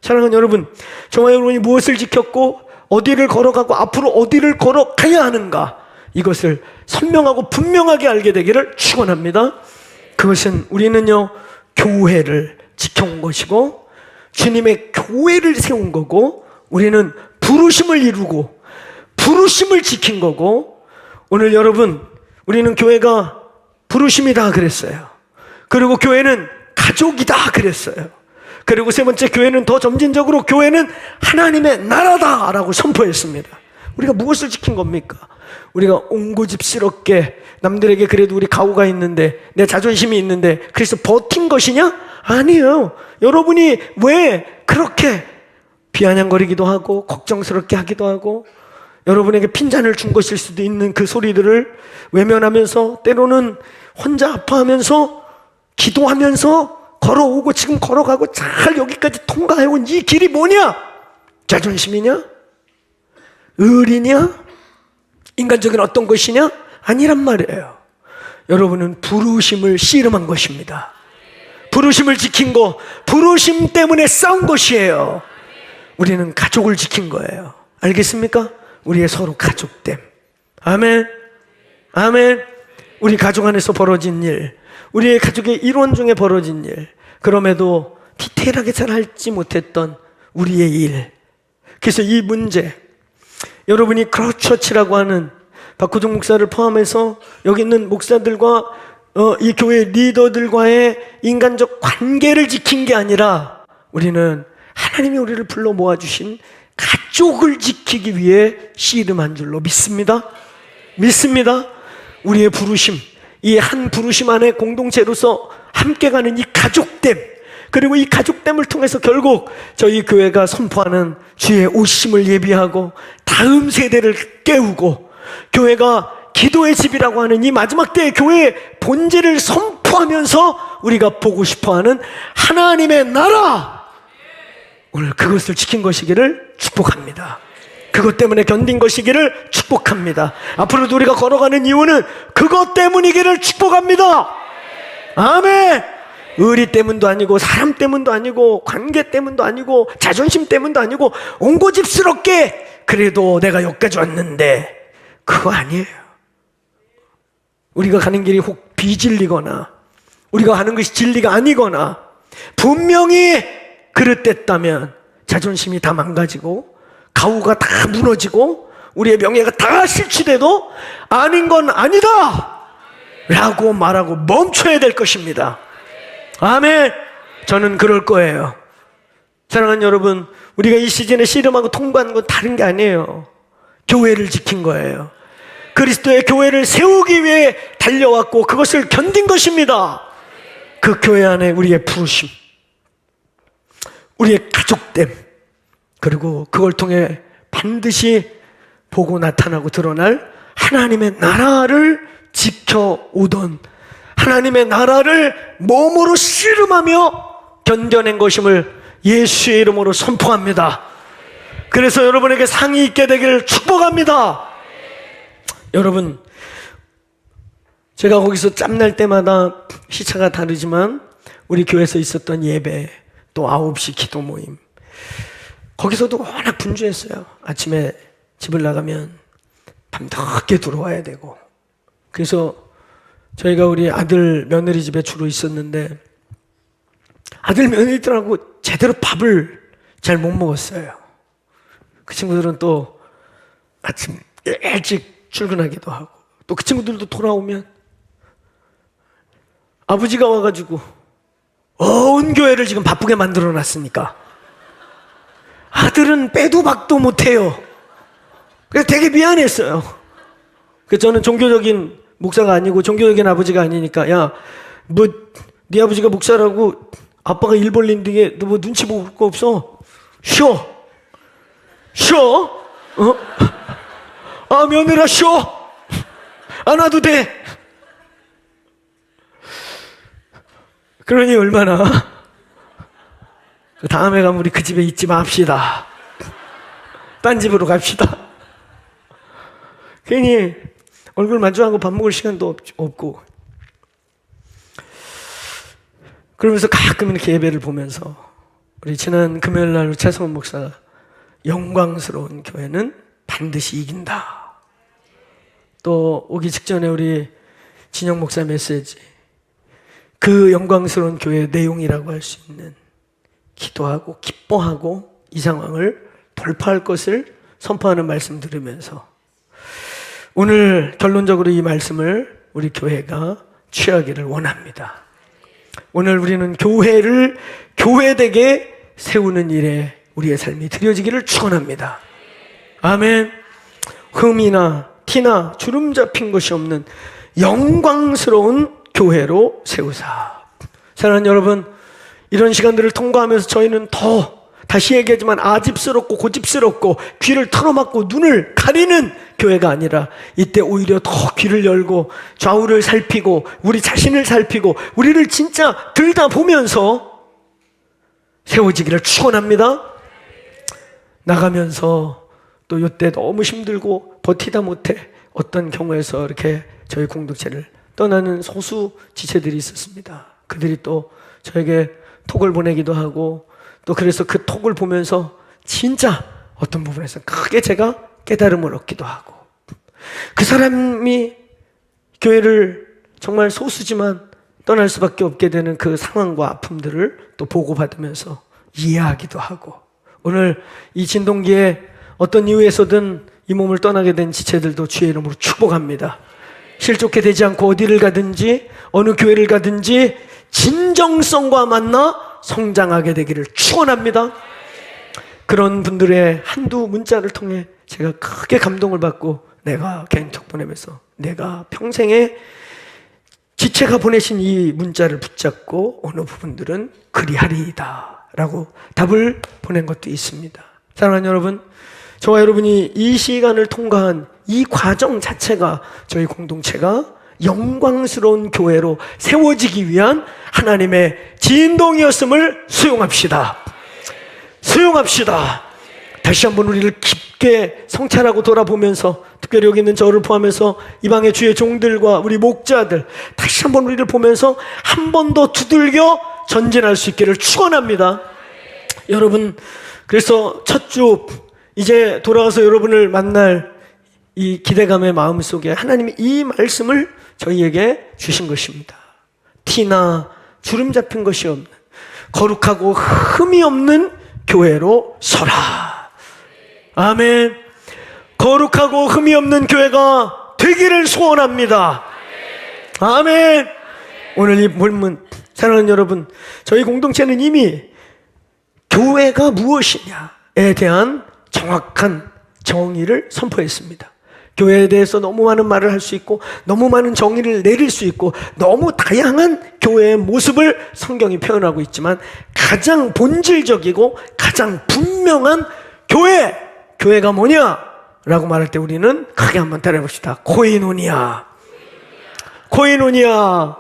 사랑하는 여러분, 저와 여러분이 무엇을 지켰고 어디를 걸어가고 앞으로 어디를 걸어가야 하는가, 이것을 선명하고 분명하게 알게 되기를 축원합니다. 그것은 우리는요, 교회를 지켜온 것이고 주님의 교회를 세운 거고, 우리는 부르심을 이루고 부르심을 지킨 거고, 오늘 여러분, 우리는 교회가 부르심이다 그랬어요. 그리고 교회는 가족이다 그랬어요. 그리고 세 번째, 교회는 더 점진적으로 교회는 하나님의 나라다라고 선포했습니다. 우리가 무엇을 지킨 겁니까? 우리가 옹고집스럽게 남들에게 그래도 우리 가오가 있는데, 내 자존심이 있는데 그래서 버틴 것이냐? 아니에요. 여러분이 왜 그렇게 비아냥거리기도 하고 걱정스럽게 하기도 하고 여러분에게 핀잔을 준 것일 수도 있는 그 소리들을 외면하면서 때로는 혼자 아파하면서 기도하면서 걸어오고 지금 걸어가고 잘 여기까지 통과해온 이 길이 뭐냐? 자존심이냐? 의리냐? 인간적인 어떤 것이냐? 아니란 말이에요. 여러분은 부르심을 씨름한 것입니다. 부르심을 지킨 거, 부르심 때문에 싸운 것이에요. 우리는 가족을 지킨 거예요. 알겠습니까? 우리의 서로 가족됨. 아멘. 아멘. 우리 가족 안에서 벌어진 일, 우리의 가족의 일원 중에 벌어진 일, 그럼에도 디테일하게 잘 알지 못했던 우리의 일. 그래서 이 문제, 여러분이 크로스처치라고 하는 박호정 목사를 포함해서 여기 있는 목사들과 이 교회 리더들과의 인간적 관계를 지킨 게 아니라 우리는 하나님이 우리를 불러 모아주신 가족을 지키기 위해 씨름한 줄로 믿습니다. 믿습니다. 우리의 부르심, 이 한 부르심 안에 공동체로서 함께 가는 이 가족됨, 그리고 이 가족됨을 통해서 결국 저희 교회가 선포하는 주의 오심을 예비하고 다음 세대를 깨우고 교회가 기도의 집이라고 하는 이 마지막 때의 교회의 본질을 선포하면서 우리가 보고 싶어하는 하나님의 나라, 오늘 그것을 지킨 것이기를 축복합니다. 그것 때문에 견딘 것이기를 축복합니다. 앞으로도 우리가 걸어가는 이유는 그것 때문이기를 축복합니다. 아멘. 의리 때문도 아니고 사람 때문도 아니고 관계 때문도 아니고 자존심 때문도 아니고 옹고집스럽게 그래도 내가 여기까지 왔는데, 그거 아니에요. 우리가 가는 길이 혹 비진리거나 우리가 가는 것이 진리가 아니거나 분명히 그릇됐다면 자존심이 다 망가지고 가오가 다 무너지고 우리의 명예가 다 실추돼도 아닌 건 아니다 라고 말하고 멈춰야 될 것입니다. 아멘. 저는 그럴 거예요. 사랑하는 여러분, 우리가 이 시즌에 씨름하고 통과하는 건 다른 게 아니에요. 교회를 지킨 거예요. 그리스도의 교회를 세우기 위해 달려왔고 그것을 견딘 것입니다. 그 교회 안에 우리의 부르심, 우리의 가족됨, 그리고 그걸 통해 반드시 보고 나타나고 드러날 하나님의 나라를 지켜오던, 하나님의 나라를 몸으로 씨름하며 견뎌낸 것임을 예수의 이름으로 선포합니다. 그래서 여러분에게 상이 있게 되기를 축복합니다. 여러분, 제가 거기서 짬날 때마다 시차가 다르지만 우리 교회에서 있었던 예배, 또 9시 기도 모임, 거기서도 워낙 분주했어요. 아침에 집을 나가면 밤늦게 들어와야 되고, 그래서 저희가 우리 아들 며느리 집에 주로 있었는데 아들 며느리들하고 제대로 밥을 잘 못 먹었어요. 그 친구들은 또 아침 일찍 출근하기도 하고, 또 그 친구들도 돌아오면 아버지가 와가지고 온 교회를 지금 바쁘게 만들어 놨으니까 아들은 빼도 박도 못해요. 그래서 되게 미안했어요. 그래서 저는 종교적인 목사가 아니고 종교적인 아버지가 아니니까, 야, 뭐 네 아버지가 목사라고 아빠가 일 벌린 뒤에 너 뭐 눈치 볼 거 없어? 쉬어. 아, 며느라 쉬어. 안 와도 돼. 그러니 얼마나 다음에 가면 우리 그 집에 있지 맙시다. 딴 집으로 갑시다. 괜히 얼굴 마주하고 밥 먹을 시간도 없고, 그러면서 가끔 이렇게 예배를 보면서 우리 지난 금요일 날 최성원 목사가 영광스러운 교회는 반드시 이긴다. 또 오기 직전에 우리 진영 목사 메시지, 그 영광스러운 교회의 내용이라고 할 수 있는 기도하고 기뻐하고 이 상황을 돌파할 것을 선포하는 말씀 들으면서 오늘 결론적으로 이 말씀을 우리 교회가 취하기를 원합니다. 오늘 우리는 교회를 교회되게 세우는 일에 우리의 삶이 드려지기를 축원합니다. 아멘. 흠이나 티나 주름 잡힌 것이 없는 영광스러운 교회로 세우사. 사랑하는 여러분, 이런 시간들을 통과하면서 저희는 다시 얘기하지만 아집스럽고 고집스럽고 귀를 틀어막고 눈을 가리는 교회가 아니라 이때 오히려 더 귀를 열고 좌우를 살피고 우리 자신을 살피고 우리를 진짜 들여다보면서 세워지기를 축원합니다. 나가면서 또 이때 너무 힘들고 버티다 못해 어떤 경우에서 이렇게 저희 공동체를 떠나는 소수 지체들이 있었습니다. 그들이 또 저에게 톡을 보내기도 하고, 또 그래서 그 톡을 보면서 진짜 어떤 부분에서 크게 제가 깨달음을 얻기도 하고, 그 사람이 교회를 정말 소수지만 떠날 수밖에 없게 되는 그 상황과 아픔들을 또 보고받으면서 이해하기도 하고, 오늘 이 진동기에 어떤 이유에서든 이 몸을 떠나게 된 지체들도 주의 이름으로 축복합니다. 실족해 되지 않고 어디를 가든지 어느 교회를 가든지 진정성과 만나 성장하게 되기를 축원합니다. 그런 분들의 한두 문자를 통해 제가 크게 감동을 받고, 내가 개인톡 보내면서 내가 평생에 지체가 보내신 이 문자를 붙잡고 어느 부분들은 그리하리이다 라고 답을 보낸 것도 있습니다. 사랑하는 여러분, 저와 여러분이 이 시간을 통과한 이 과정 자체가 저희 공동체가 영광스러운 교회로 세워지기 위한 하나님의 진동이었음을 수용합시다. 수용합시다. 다시 한번 우리를 깊게 성찰하고 돌아보면서, 특별히 여기 있는 저를 포함해서 이방의 주의 종들과 우리 목자들, 다시 한번 우리를 보면서 한 번 더 두들겨 전진할 수 있기를 축원합니다. 여러분, 그래서 첫 주 이제 돌아와서 여러분을 만날 이 기대감의 마음 속에 하나님이 이 말씀을 저희에게 주신 것입니다. 티나 주름 잡힌 것이 없는 거룩하고 흠이 없는 교회로 서라. 아멘. 거룩하고 흠이 없는 교회가 되기를 소원합니다. 아멘. 오늘 이 본문, 사랑하는 여러분, 저희 공동체는 이미 교회가 무엇이냐에 대한 정확한 정의를 선포했습니다. 교회에 대해서 너무 많은 말을 할 수 있고, 너무 많은 정의를 내릴 수 있고, 너무 다양한 교회의 모습을 성경이 표현하고 있지만, 가장 본질적이고 가장 분명한 교회가 뭐냐? 라고 말할 때 우리는 크게 한번 따라해봅시다. 코이노니아. 코이노니아.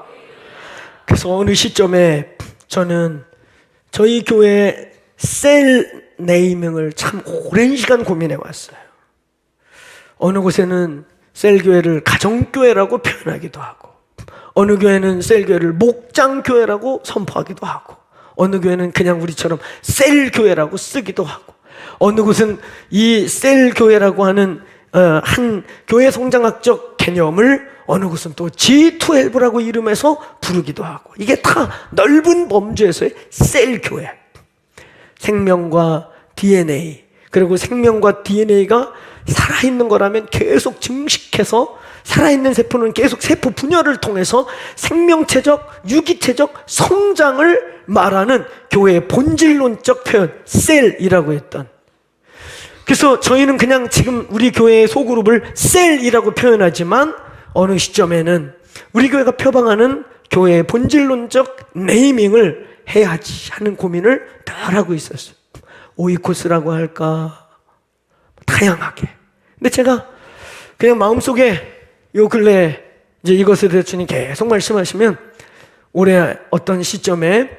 그래서 어느 시점에 저는 저희 교회 셀 네이밍을 참 오랜 시간 고민해 왔어요. 어느 곳에는 셀교회를 가정교회라고 표현하기도 하고, 어느 교회는 셀교회를 목장교회라고 선포하기도 하고, 어느 교회는 그냥 우리처럼 셀교회라고 쓰기도 하고, 어느 곳은 이 셀교회라고 하는 한 교회 성장학적 개념을 어느 곳은 또 G12라고 이름해서 부르기도 하고, 이게 다 넓은 범주에서의 셀교회. 생명과 DNA, 그리고 생명과 DNA가 살아있는 거라면 계속 증식해서, 살아있는 세포는 계속 세포 분열을 통해서 생명체적, 유기체적 성장을 말하는 교회의 본질론적 표현, 셀이라고 했던. 그래서 저희는 그냥 지금 우리 교회의 소그룹을 셀이라고 표현하지만, 어느 시점에는 우리 교회가 표방하는 교회의 본질론적 네이밍을 해야지 하는 고민을 늘 하고 있었어요. 오이코스라고 할까, 다양하게. 근데 제가 그냥 마음속에 요 근래 이제 이것에 대해 주님 계속 말씀하시면, 올해 어떤 시점에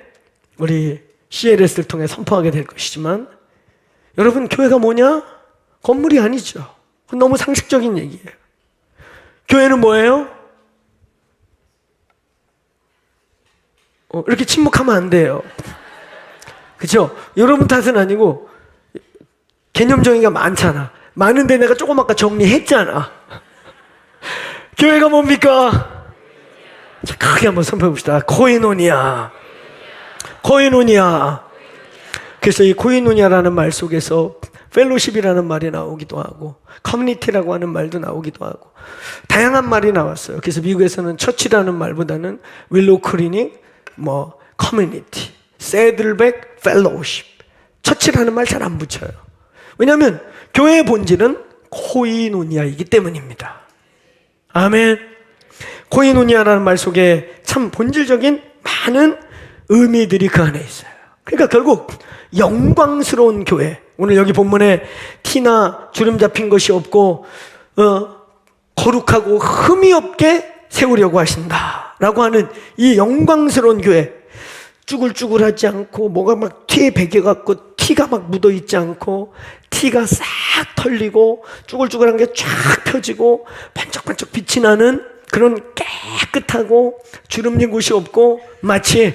우리 CLS를 통해 선포하게 될 것이지만, 여러분, 교회가 뭐냐? 건물이 아니죠. 그건 너무 상식적인 얘기예요. 교회는 뭐예요? 이렇게 침묵하면 안 돼요. 그렇죠? 여러분 탓은 아니고 개념 정의가 많잖아. 많은데 내가 조금 아까 정리했잖아. 교회가 뭡니까? 자, 크게 한번 선포해 봅시다. 코이노니아. 코이노니아. 그래서 이 코이노니아라는 말 속에서 펠로십이라는 말이 나오기도 하고, 커뮤니티라고 하는 말도 나오기도 하고, 다양한 말이 나왔어요. 그래서 미국에서는 처치라는 말보다는 윌로우 클리닉, 커뮤니티, 새들백 펠로우십, 처치라는 말 잘 안 붙여요. 왜냐하면 교회의 본질은 코이노니아이기 때문입니다. 아멘. 코이노니아라는 말 속에 참 본질적인 많은 의미들이 그 안에 있어요. 그러니까 결국 영광스러운 교회, 오늘 여기 본문에 티나 주름 잡힌 것이 없고 거룩하고 흠이 없게 세우려고 하신다라고 하는 이 영광스러운 교회, 쭈글쭈글하지 않고 뭐가 막 티에 배겨갖고 티가 막 묻어있지 않고, 티가 싹 털리고 쭈글쭈글한 게 쫙 펴지고 반짝반짝 빛이 나는 그런 깨끗하고 주름진 곳이 없고, 마치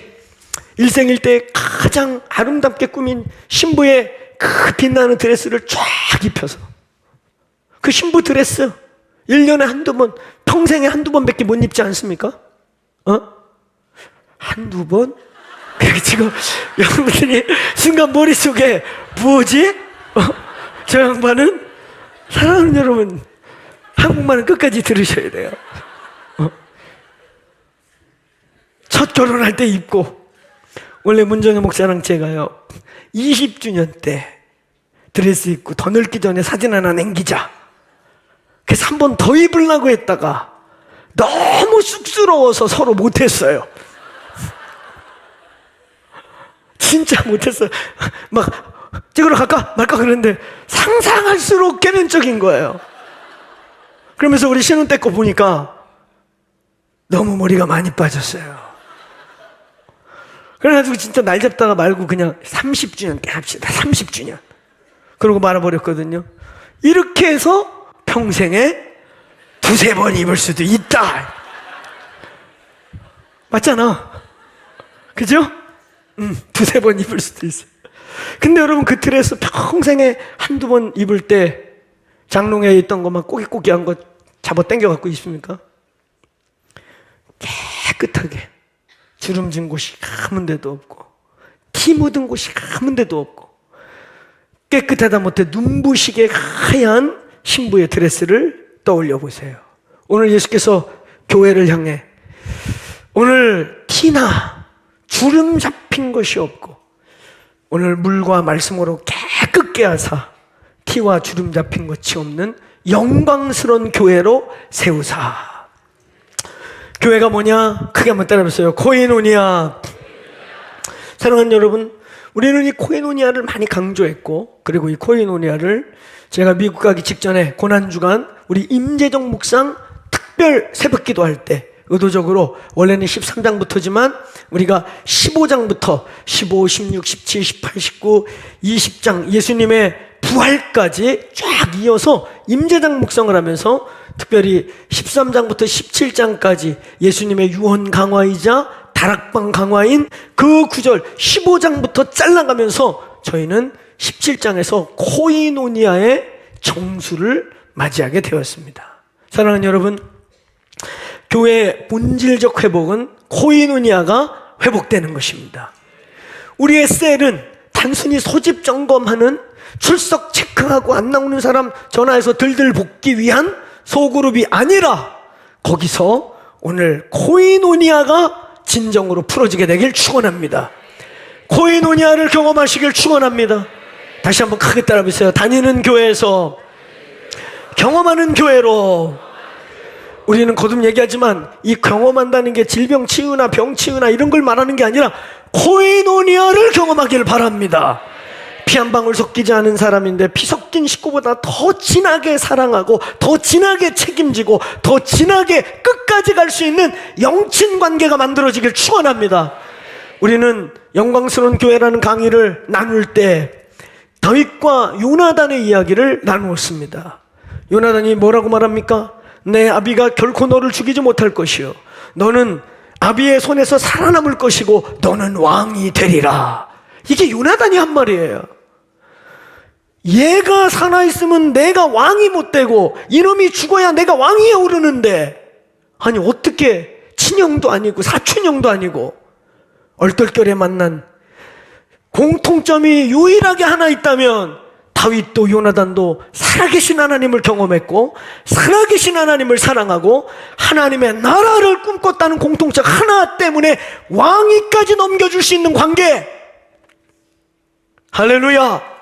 일생일대 가장 아름답게 꾸민 신부의 그 빛나는 드레스를 쫙 입혀서, 그 신부 드레스, 1년에 한두 번, 평생에 한두 번밖에 못 입지 않습니까? 한두 번? 지금 여러분들이 순간 머릿속에 뭐지? 저 양반은, 사랑하는 여러분, 한국말은 끝까지 들으셔야 돼요. 첫 결혼할 때 입고, 원래 문정희 목사랑 제가요 20주년 때 드레스 입고 더 늙기 전에 사진 하나 남기자, 그래서 한 번 더 입으려고 했다가 너무 쑥스러워서 서로 못했어요. 진짜 못했어요. 막 찍으러 갈까 말까 그랬는데 상상할수록 개면적인 거예요. 그러면서 우리 신혼 때 거 보니까 너무 머리가 많이 빠졌어요. 그래가지고 진짜 날 잡다가 말고 그냥 30주년 때 합시다. 30주년. 그러고 말아버렸거든요. 이렇게 해서 평생에 두세 번 입을 수도 있다. 맞잖아. 그죠? 두세 번 입을 수도 있어. 근데 여러분, 그 틀에서 평생에 한두 번 입을 때 장롱에 있던 것만 꼬깃꼬깃한 거 잡아 당겨 갖고 있습니까? 깨끗하게 주름진 곳이 아무 데도 없고, 티 묻은 곳이 아무 데도 없고, 깨끗하다 못해 눈부시게 하얀 신부의 드레스를 떠올려 보세요. 오늘 예수께서 교회를 향해 오늘 티나 주름 잡힌 것이 없고 오늘 물과 말씀으로 깨끗게 하사 티와 주름 잡힌 것이 없는 영광스러운 교회로 세우사. 교회가 뭐냐? 크게 한번 따라해보세요. 코이노니아. 사랑하는 여러분, 우리는 이 코이노니아를 많이 강조했고, 그리고 이 코이노니아를 제가 미국 가기 직전에 고난주간 우리 임재정 묵상 특별 새벽기도 할 때 의도적으로, 원래는 13장부터지만 우리가 15장부터 15, 16, 17, 18, 19, 20장 예수님의 부활까지 쫙 이어서 임재장 묵상을 하면서 특별히 13장부터 17장까지 예수님의 유언 강화이자 다락방 강화인 그 구절 15장부터 잘라가면서 저희는 17장에서 코이노니아의 정수를 맞이하게 되었습니다. 사랑하는 여러분, 교회의 본질적 회복은 코이노니아가 회복되는 것입니다. 우리의 셀은 단순히 소집 점검하는, 출석 체크하고 안 나오는 사람 전화해서 들들 볶기 위한 소그룹이 아니라, 거기서 오늘 코이노니아가 진정으로 풀어지게 되길 축원합니다. 코이노니아를 경험하시길 축원합니다. 다시 한번 크게 따라해보세요. 다니는 교회에서 경험하는 교회로. 우리는 거듭 얘기하지만 이 경험한다는 게 질병 치유나 병 치유나 이런 걸 말하는 게 아니라 코이노니아를 경험하길 바랍니다. 피 한 방울 섞이지 않은 사람인데 피 섞인 식구보다 더 진하게 사랑하고 더 진하게 책임지고 더 진하게 끝까지 갈 수 있는 영친 관계가 만들어지길 축원합니다. 우리는 영광스러운 교회라는 강의를 나눌 때 다윗과 요나단의 이야기를 나누었습니다. 요나단이 뭐라고 말합니까? 내 아비가 결코 너를 죽이지 못할 것이요, 너는 아비의 손에서 살아남을 것이고 너는 왕이 되리라. 이게 요나단이 한 말이에요. 얘가 살아있으면 내가 왕이 못 되고 이놈이 죽어야 내가 왕위에 오르는데, 아니 어떻게 친형도 아니고 사촌형도 아니고 얼떨결에 만난 공통점이 유일하게 하나 있다면 다윗도 요나단도 살아계신 하나님을 경험했고 살아계신 하나님을 사랑하고 하나님의 나라를 꿈꿨다는 공통점 하나 때문에 왕위까지 넘겨줄 수 있는 관계. 할렐루야.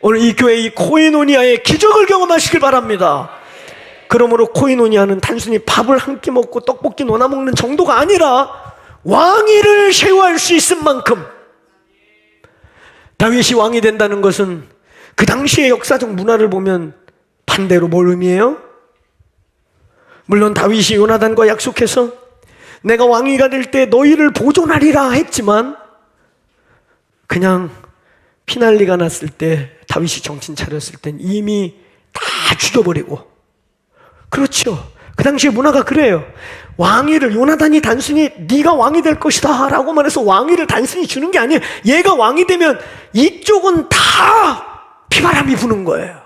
오늘 이 교회 이 코이노니아의 기적을 경험하시길 바랍니다. 그러므로 코이노니아는 단순히 밥을 한 끼 먹고 떡볶이 논아 먹는 정도가 아니라 왕위를 쉐어할 수 있을 만큼, 다윗이 왕이 된다는 것은 그 당시의 역사적 문화를 보면 반대로 뭘 의미해요? 물론 다윗이 요나단과 약속해서 내가 왕위가 될 때 너희를 보존하리라 했지만, 그냥 피난리가 났을 때 다윗이 정신 차렸을 땐 이미 다 죽여버리고. 그렇죠. 그 당시의 문화가 그래요. 왕위를, 요나단이 단순히 네가 왕이 될 것이다 라고 말해서 왕위를 단순히 주는 게 아니에요. 얘가 왕이 되면 이쪽은 다 피바람이 부는 거예요.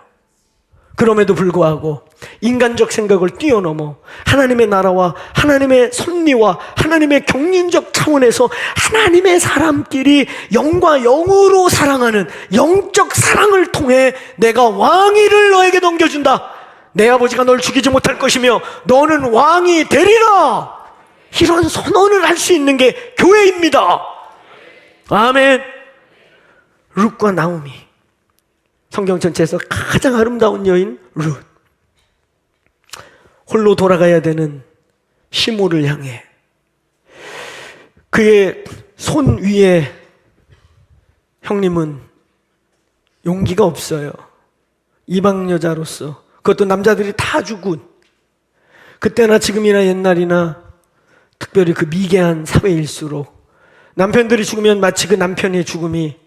그럼에도 불구하고 인간적 생각을 뛰어넘어 하나님의 나라와 하나님의 섭리와 하나님의 경륜적 차원에서 하나님의 사람끼리 영과 영으로 사랑하는 영적 사랑을 통해 내가 왕위를 너에게 넘겨준다. 내 아버지가 널 죽이지 못할 것이며 너는 왕이 되리라. 이런 선언을 할 수 있는 게 교회입니다. 아멘. 룻과 나오미, 성경 전체에서 가장 아름다운 여인 룻, 홀로 돌아가야 되는 시므를 향해 그의 손 위에 형님은 용기가 없어요. 이방 여자로서, 그것도 남자들이 다 죽은, 그때나 지금이나 옛날이나 특별히 그 미개한 사회일수록 남편들이 죽으면 마치 그 남편의 죽음이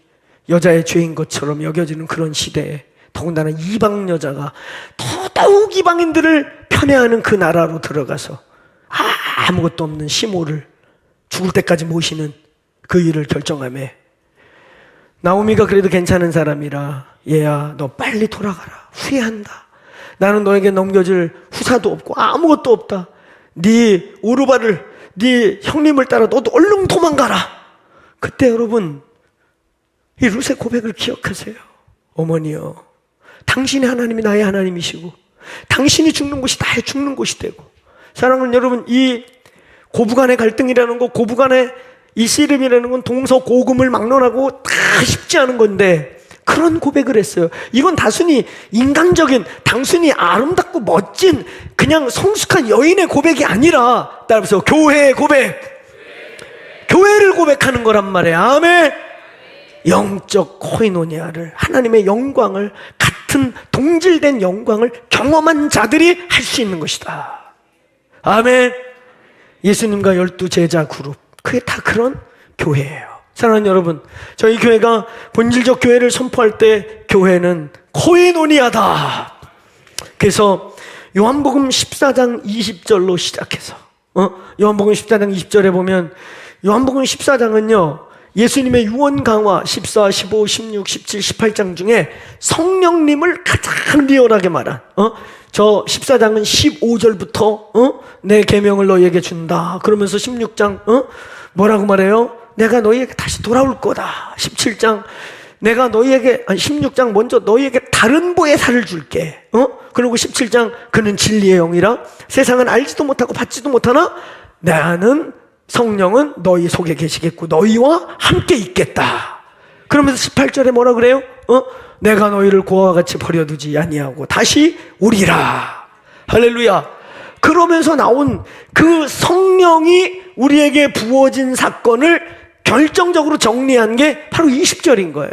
여자의 죄인 것처럼 여겨지는 그런 시대에, 더군다나 이방 여자가 더더욱 이방인들을 편애하는 그 나라로 들어가서 아무것도 없는 시므를 죽을 때까지 모시는 그 일을 결정하며, 나오미가 그래도 괜찮은 사람이라 얘야 너 빨리 돌아가라, 후회한다, 나는 너에게 넘겨줄 후사도 없고 아무것도 없다, 네 오르바를, 네 형님을 따라 너도 얼른 도망가라. 그때 여러분 이 룻의 고백을 기억하세요. 어머니여, 당신의 하나님이 나의 하나님이시고 당신이 죽는 곳이 나의 죽는 곳이 되고, 사랑하는 여러분, 이 고부간의 갈등이라는 거, 고부간의 이 씨름이라는 건 동서고금을 막론하고 다 쉽지 않은 건데 그런 고백을 했어요. 이건 단순히 인간적인, 단순히 아름답고 멋진 그냥 성숙한 여인의 고백이 아니라, 따라서 교회의 고백, 교회를 고백하는 거란 말이에요. 아멘. 영적 코이노니아를, 하나님의 영광을, 같은 동질된 영광을 경험한 자들이 할 수 있는 것이다. 아멘. 예수님과 12 제자 그룹, 그게 다 그런 교회예요. 사랑하는 여러분, 저희 교회가 본질적 교회를 선포할 때 교회는 코이노니아다. 그래서 요한복음 14장 20절로 시작해서 요한복음 14장 20절에 보면, 요한복음 14장은요 예수님의 유언 강화 14, 15, 16, 17, 18장 중에 성령님을 가장 리얼하게 말한, 저 14장은 15절부터 내 계명을 너희에게 준다 그러면서 16장 뭐라고 말해요? 내가 너희에게 다시 돌아올 거다. 17장 내가 너희에게, 16장 먼저 너희에게 다른 보혜사를 줄게. 그리고 17장 그는 진리의 영이라 세상은 알지도 못하고 받지도 못하나 나는 성령은 너희 속에 계시겠고 너희와 함께 있겠다. 그러면서 18절에 뭐라 그래요? 내가 너희를 고아와 같이 버려두지 아니하고 다시 오리라. 할렐루야. 그러면서 나온 그 성령이 우리에게 부어진 사건을 결정적으로 정리한 게 바로 20절인 거예요.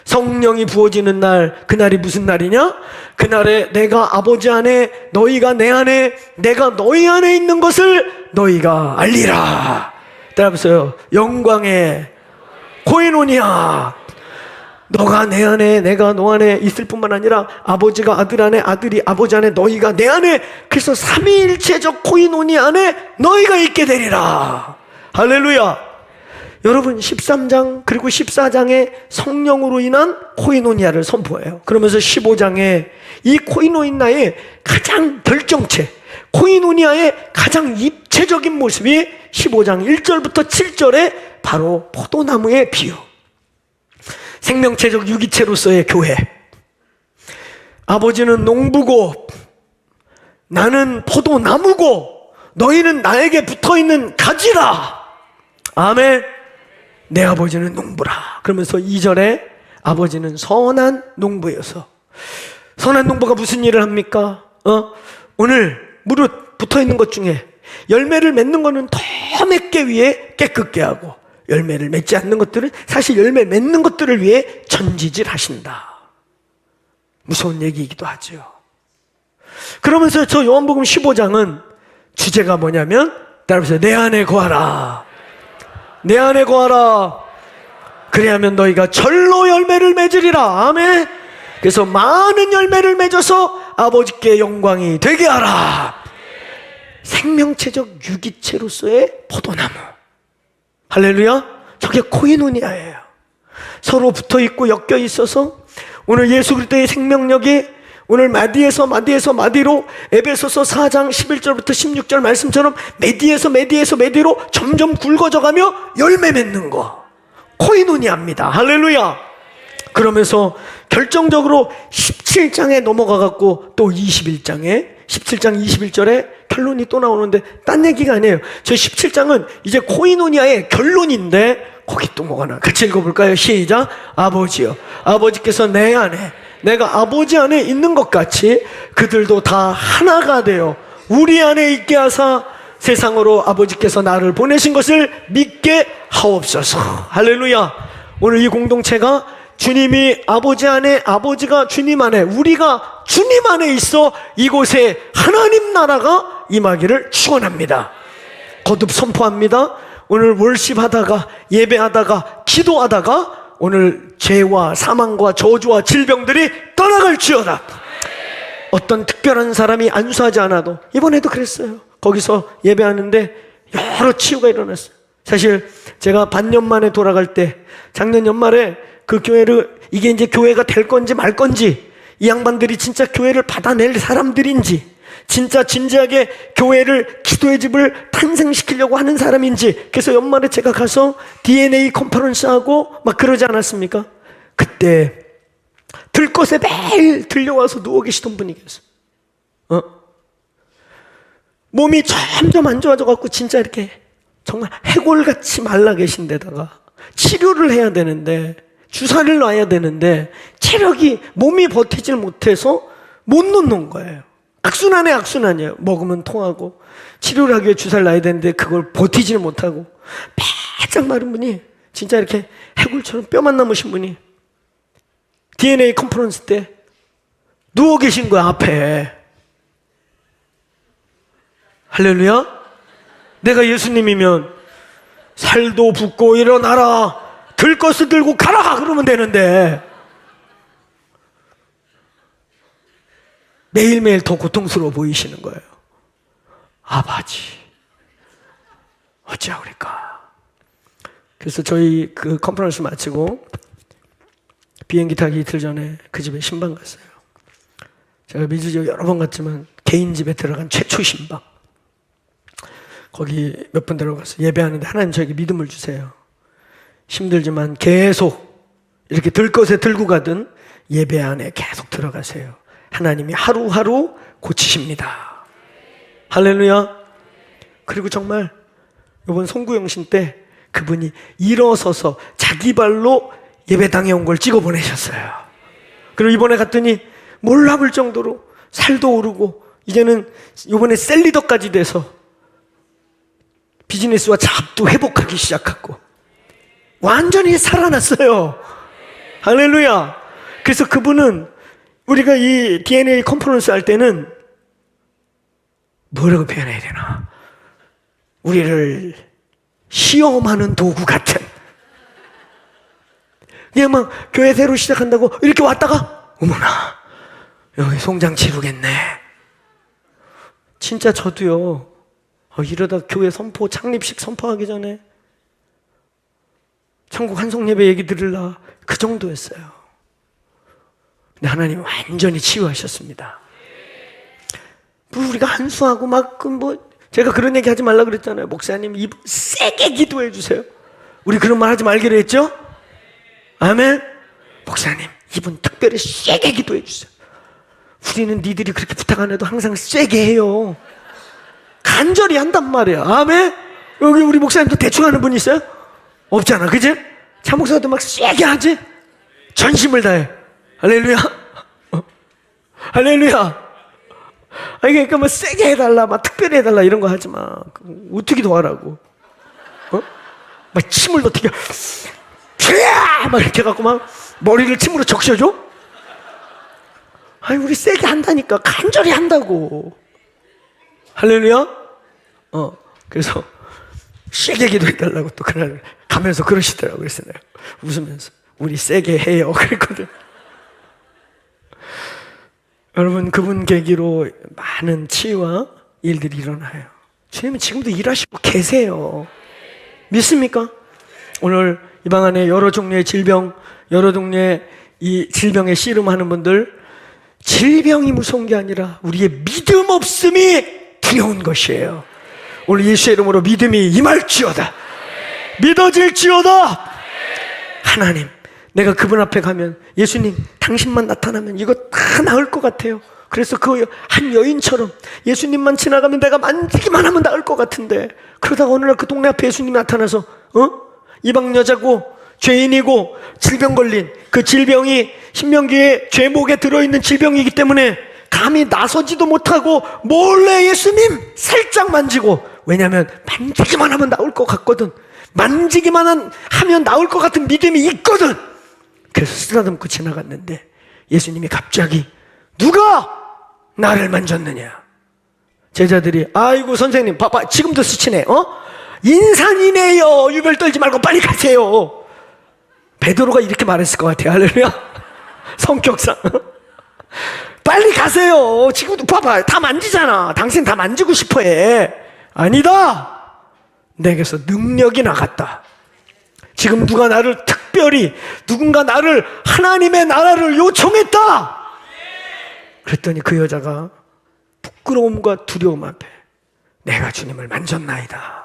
성령이 부어지는 날, 그날이 무슨 날이냐? 그날에 내가 아버지 안에, 너희가 내 안에, 내가 너희 안에 있는 것을 너희가 알리라. 따라하세요. 영광의 코이노니아. 너가 내 안에, 내가 너 안에 있을 뿐만 아니라 아버지가 아들 안에, 아들이 아버지 안에, 너희가 내 안에, 그래서 삼위일체적 코이노니아 안에 너희가 있게 되리라. 할렐루야. 여러분 13장 그리고 14장에 성령으로 인한 코이노니아를 선포해요. 그러면서 15장에 이 코이노니아의 가장 결정체, 코이노니아의 가장 입체적인 모습이 15장 1절부터 7절에 바로 포도나무의 비유, 생명체적 유기체로서의 교회. 아버지는 농부고 나는 포도나무고 너희는 나에게 붙어있는 가지라. 아멘. 내 아버지는 농부라. 그러면서 2절에 아버지는 선한 농부여서, 선한 농부가 무슨 일을 합니까? 오늘 무릇 붙어있는 것 중에 열매를 맺는 것은 더 맺게 위해 깨끗게 하고, 열매를 맺지 않는 것들은 사실 열매 맺는 것들을 위해 전지질 하신다. 무서운 얘기이기도 하죠. 그러면서 저 요한복음 15장은 주제가 뭐냐면, 따라서 내 안에 거하라. 내 안에 거하라. 그래야면 너희가 절로 열매를 맺으리라. 아멘. 그래서 많은 열매를 맺어서 아버지께 영광이 되게 하라. 생명체적 유기체로서의 포도나무. 할렐루야. 저게 코이노니아예요. 서로 붙어있고 엮여 있어서 오늘 예수 그리스도의 생명력이 오늘 마디로 에베소서 4장 11절부터 16절 말씀처럼 메디로 점점 굵어져가며 열매 맺는 거, 코이노니아입니다. 할렐루야. 그러면서 결정적으로 17장에 넘어가갖고 또 17장 21절에 결론이 또 나오는데 딴 얘기가 아니에요. 저 17장은 이제 코이노니아의 결론인데 거기 또 뭐가 나와? 같이 읽어볼까요? 시작. 아버지요, 아버지께서 내 안에, 내가 아버지 안에 있는 것 같이 그들도 다 하나가 되어 우리 안에 있게 하사 세상으로 아버지께서 나를 보내신 것을 믿게 하옵소서. 할렐루야. 오늘 이 공동체가 주님이 아버지 안에, 아버지가 주님 안에, 우리가 주님 안에 있어 이곳에 하나님 나라가 임하기를 축원합니다. 거듭 선포합니다. 오늘 월십하다가, 예배하다가, 기도하다가 오늘 죄와 사망과 저주와 질병들이 떠나갈지어다. 어떤 특별한 사람이 안수하지 않아도, 이번에도 그랬어요. 거기서 예배하는데 여러 치유가 일어났어요. 사실 제가 반년 만에 돌아갈 때, 작년 연말에 그 교회를, 이게 이제 교회가 될 건지 말 건지, 이 양반들이 진짜 교회를 받아낼 사람들인지, 진짜 진지하게 교회를, 기도의 집을 탄생시키려고 하는 사람인지, 그래서 연말에 제가 가서 DNA 컨퍼런스 하고 막 그러지 않았습니까? 그때 들것에 매일 들려와서 누워 계시던 분이 계세요. 몸이 점점 안 좋아져갖고 진짜 이렇게 정말 해골같이 말라 계신 데다가 치료를 해야 되는데, 주사를 놔야 되는데 체력이, 몸이 버티질 못해서 못 놓는 거예요. 악순환에 악순환이에요. 먹으면 통하고 치료를 하기 위해 주사를 놔야 되는데 그걸 버티질 못하고 바짝 마른 분이, 진짜 이렇게 해골처럼 뼈만 남으신 분이 DNA 컨퍼런스 때 누워 계신 거야, 앞에. 할렐루야. 내가 예수님이면 살도 붓고 일어나라, 들 것을 들고 가라 그러면 되는데 매일매일 더 고통스러워 보이시는 거예요. 아버지 어찌하오리까. 그래서 저희 그 컨퍼런스 마치고 비행기 타기 이틀 전에 그 집에 신방 갔어요. 제가 미주 지역 여러 번 갔지만 개인 집에 들어간 최초 신방. 거기 몇 번 들어가서 예배하는데 하나님 저에게 믿음을 주세요. 힘들지만 계속 이렇게 들 것에 들고 가든 예배 안에 계속 들어가세요. 하나님이 하루하루 고치십니다. 할렐루야. 그리고 정말 이번 송구영신 때 그분이 일어서서 자기 발로 예배당에 온 걸 찍어 보내셨어요. 그리고 이번에 갔더니 몰라볼 정도로 살도 오르고 이제는 이번에 셀리더까지 돼서 비즈니스와 잡도 회복하기 시작하고 완전히 살아났어요. 할렐루야. 그래서 그분은 우리가 이 DNA 컨퍼런스 할 때는 뭐라고 표현해야 되나, 우리를 시험하는 도구 같은, 그냥 막 교회 새로 시작한다고 이렇게 왔다가 어머나 여기 송장 치르겠네. 진짜 저도요, 이러다 교회 선포, 창립식 선포하기 전에 천국 한송예배 얘기 들으려 그 정도였어요. 근데 하나님 완전히 치유하셨습니다. 우리가 한수하고 막 제가 그런 얘기 하지 말라 그랬잖아요. 목사님 이분 세게 기도해 주세요. 우리 그런 말 하지 말기로 했죠? 아멘. 목사님 이분 특별히 세게 기도해 주세요. 우리는 니들이 그렇게 부탁 안 해도 항상 세게 해요. 간절히 한단 말이야. 아멘. 여기 우리 목사님도 대충 하는 분 있어요? 없잖아, 그지? 차 목사도 막 세게 하지? 전심을 다해. 할렐루야. 할렐루야. 그러니까 뭐 세게 해달라, 막 특별히 해달라 이런 거 하지 마. 어떻게 도와라고? 막 침을 더 튀겨. 막 이렇게 해갖고 막 머리를 침으로 적셔줘? 우리 세게 한다니까. 간절히 한다고. 할렐루야. 그래서 세게 기도해달라고 또 그날 가면서 그러시더라고요. 그래서 내가 웃으면서 우리 세게 해요 그랬거든. 여러분, 그분 계기로 많은 치유와 일들이 일어나요. 주님은 지금도 일하시고 계세요. 믿습니까? 오늘 이 방 안에 여러 종류의 질병, 여러 종류의 이 질병에 씨름하는 분들, 질병이 무서운 게 아니라 우리의 믿음 없음이 두려운 것이에요. 오늘 예수의 이름으로 믿음이 임할지어다. 믿어질지어다. 하나님, 내가 그분 앞에 가면 예수님 당신만 나타나면 이거 다 나을 것 같아요. 그래서 그 한 여인처럼 예수님만 지나가면 내가 만지기만 하면 나을 것 같은데, 그러다가 어느 날 그 동네 앞에 예수님이 나타나서 이방 여자고 죄인이고 질병 걸린 그 질병이 신명기에 죄목에 들어있는 질병이기 때문에 감히 나서지도 못하고 몰래 예수님 살짝 만지고, 왜냐하면 만지기만 하면 나올 것 같거든, 만지기만 하면 나올 것 같은 믿음이 있거든. 그래서 쓰다듬고 지나갔는데 예수님이 갑자기 누가 나를 만졌느냐. 제자들이 아이고 선생님 봐봐 지금도 스치네, 인산이네요, 유별 떨지 말고 빨리 가세요. 베드로가 이렇게 말했을 것 같아요. 할렐루야. 성격상 빨리 가세요. 지금도 봐봐 다 만지잖아. 당신 다 만지고 싶어해. 아니다, 내게서 능력이 나갔다. 지금 누가 나를 특별히, 누군가 나를 하나님의 나라를 요청했다. 그랬더니 그 여자가 부끄러움과 두려움 앞에 내가 주님을 만졌나이다.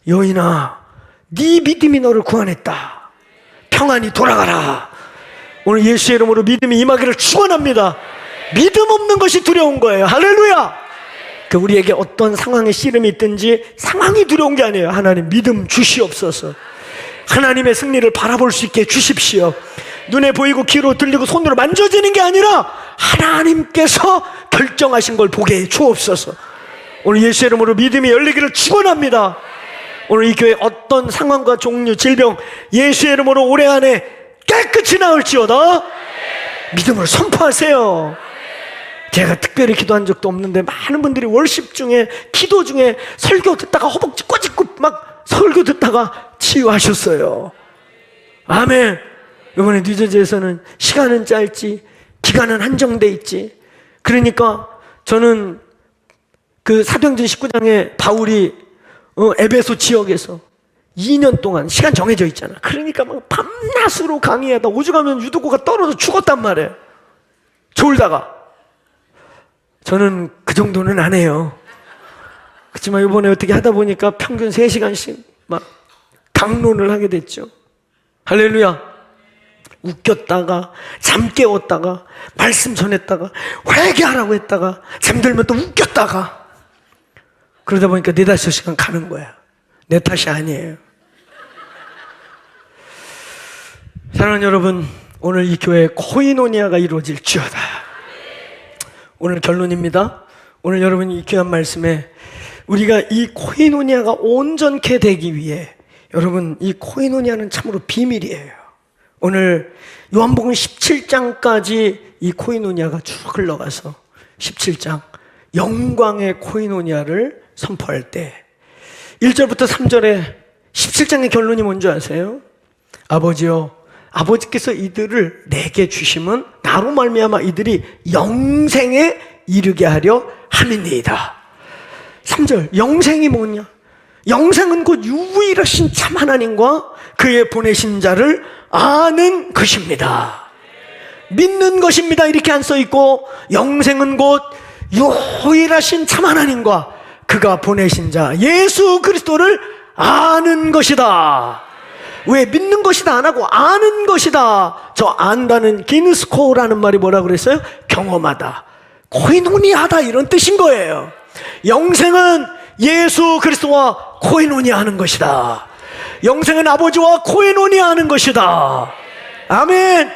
여인아, 네 믿음이 너를 구원했다. 평안히 돌아가라. 오늘 예수의 이름으로 믿음이 임하기를 축원합니다. 믿음 없는 것이 두려운 거예요. 할렐루야. 우리에게 어떤 상황에 씨름이 있든지 상황이 두려운 게 아니에요. 하나님 믿음 주시옵소서. 하나님의 승리를 바라볼 수 있게 주십시오. 눈에 보이고 귀로 들리고 손으로 만져지는 게 아니라 하나님께서 결정하신 걸 보게 해 주옵소서. 오늘 예수의 이름으로 믿음이 열리기를 축원합니다. 오늘 이 교회 어떤 상황과 종류, 질병 예수의 이름으로 올해 안에 깨끗이 나을지어다. 믿음을 선포하세요. 제가 특별히 기도한 적도 없는데 많은 분들이 월십 중에, 기도 중에 설교 듣다가 허벅지 꼬집고 막 설교 듣다가 치유하셨어요. 아멘. 이번에 뉴저지에서는 시간은 짧지 기간은 한정돼 있지. 그러니까 저는 그 사도행전 19장에 바울이 에베소 지역에서 2년 동안 시간 정해져 있잖아. 그러니까 막 밤낮으로 강의하다 오죽하면 유도구가 떨어져 죽었단 말이에요. 졸다가. 저는 그 정도는 안 해요. 그렇지만 이번에 어떻게 하다 보니까 평균 3시간씩 막 강론을 하게 됐죠. 할렐루야. 웃겼다가 잠 깨웠다가 말씀 전했다가 회개하라고 했다가 잠들면 또 웃겼다가, 그러다 보니까 4-5시간 가는 거야. 내 탓이 아니에요. 사랑하는 여러분, 오늘 이 교회에 코이노니아가 이루어질지어다. 오늘 결론입니다. 오늘 여러분이 이 귀한 말씀에 우리가 이 코이노니아가 온전케 되기 위해, 여러분 이 코이노니아는 참으로 비밀이에요. 오늘 요한복음 17장까지 이 코이노니아가 쭉 흘러가서 17장 영광의 코이노니아를 선포할 때 1절부터 3절에 17장의 결론이 뭔지 아세요? 아버지여, 아버지께서 이들을 내게 주심은 나로 말미암아 이들이 영생에 이르게 하려 함이니이다. 3절, 영생이 뭐냐? 영생은 곧 유일하신 참 하나님과 그의 보내신 자를 아는 것입니다. 믿는 것입니다. 이렇게 안 써있고, 영생은 곧 유일하신 참 하나님과 그가 보내신 자 예수 그리스도를 아는 것이다. 왜 믿는 것이다 안 하고 아는 것이다? 저 안다는 기누스코라는 말이 뭐라 그랬어요? 경험하다, 코이노니아하다, 이런 뜻인 거예요. 영생은 예수 그리스도와 코이노니아하는 것이다. 영생은 아버지와 코이노니아하는 것이다. 아멘.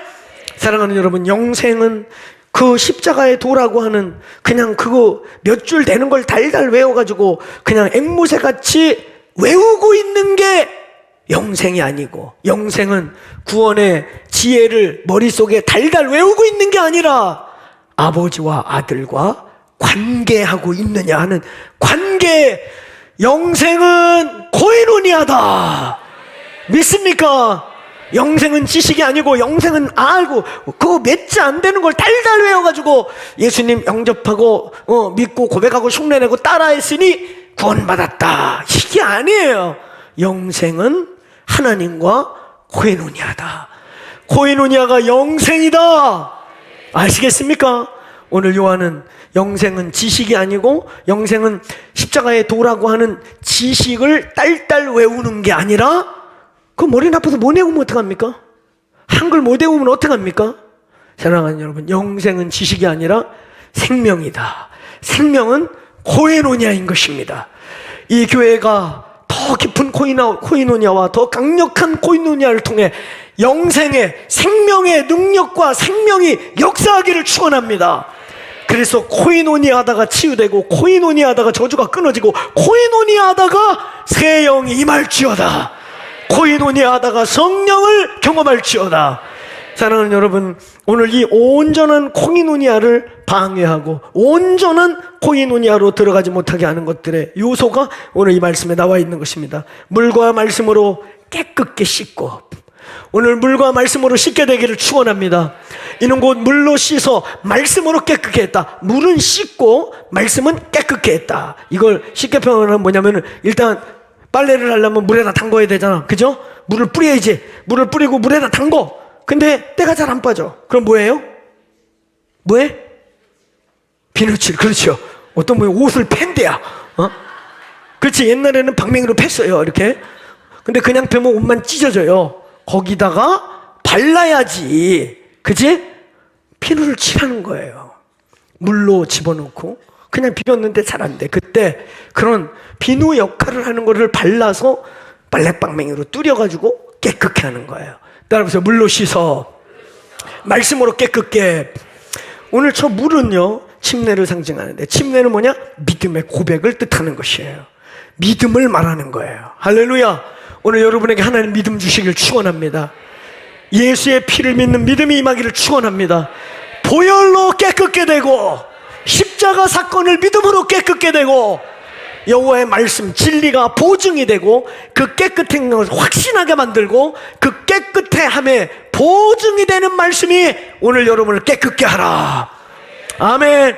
사랑하는 여러분, 영생은 그 십자가의 도라고 하는 그냥 그거 몇 줄 되는 걸 달달 외워가지고 그냥 앵무새같이 외우고 있는 게 영생이 아니고, 영생은 구원의 지혜를 머릿속에 달달 외우고 있는 게 아니라 아버지와 아들과 관계하고 있느냐 하는 관계. 영생은 코이노니아다. 믿습니까? 영생은 지식이 아니고 영생은 알고, 그거 몇 자 안 되는 걸 달달 외워가지고 예수님 영접하고 믿고 고백하고 흉내내고 따라했으니 구원받았다, 이게 아니에요. 영생은 하나님과 코이노니아다. 코이노니아가 영생이다. 아시겠습니까? 오늘 요한은 영생은 지식이 아니고 영생은 십자가의 도라고 하는 지식을 딸딸 외우는 게 아니라 그 머리 나빠서 못 외우면 어떡합니까? 한글 못 외우면 어떡합니까? 사랑하는 여러분, 영생은 지식이 아니라 생명이다. 생명은 코에노니아인 것입니다. 이 교회가 더 깊은 코이노니아와 더 강력한 코이노니아를 통해 영생의 생명의 능력과 생명이 역사하기를 축원합니다. 그래서 코이노니아 하다가 치유되고 코이노니아 하다가 저주가 끊어지고 코이노니아 하다가 새 영이 임할지어다. 코이노니아 하다가 성령을 경험할지어다. 사랑하는 여러분, 오늘 이 온전한 코이노니아를 방해하고 온전한 코이노니아로 들어가지 못하게 하는 것들의 요소가 오늘 이 말씀에 나와 있는 것입니다. 물과 말씀으로 깨끗게 씻고, 오늘 물과 말씀으로 씻게 되기를 축원합니다. 이는 곧 물로 씻어 말씀으로 깨끗게 했다. 물은 씻고 말씀은 깨끗게 했다. 이걸 쉽게 표현하면 뭐냐면, 일단 빨래를 하려면 물에다 담궈야 되잖아, 그죠? 물을 뿌려야지. 물을 뿌리고 물에다 담궈. 근데 때가 잘 안 빠져. 그럼 뭐예요? 뭐해? 비누칠. 그렇죠. 어떤 분이 옷을 팬대야. 그렇지. 옛날에는 방맹이로 팼어요, 이렇게. 근데 그냥 펴면 옷만 찢어져요. 거기다가 발라야지, 그지? 비누를 칠하는 거예요. 물로 집어넣고 그냥 비볐는데 잘 안 돼. 그때 그런 비누 역할을 하는 거를 발라서 빨래방맹이로 뚫어가지고 깨끗게 하는 거예요. 따라서 물로 씻어 말씀으로 깨끗게. 오늘 저 물은요, 침례를 상징하는데, 침례는 뭐냐? 믿음의 고백을 뜻하는 것이에요. 믿음을 말하는 거예요. 할렐루야. 오늘 여러분에게 하나님 믿음 주시길 축원합니다. 예수의 피를 믿는 믿음이 임하기를 축원합니다. 보혈로 깨끗게 되고 십자가 사건을 믿음으로 깨끗게 되고 여호와의 말씀 진리가 보증이 되고 그 깨끗한 것을 확신하게 만들고 그 깨끗해함에 보증이 되는 말씀이 오늘 여러분을 깨끗게 하라. 아멘.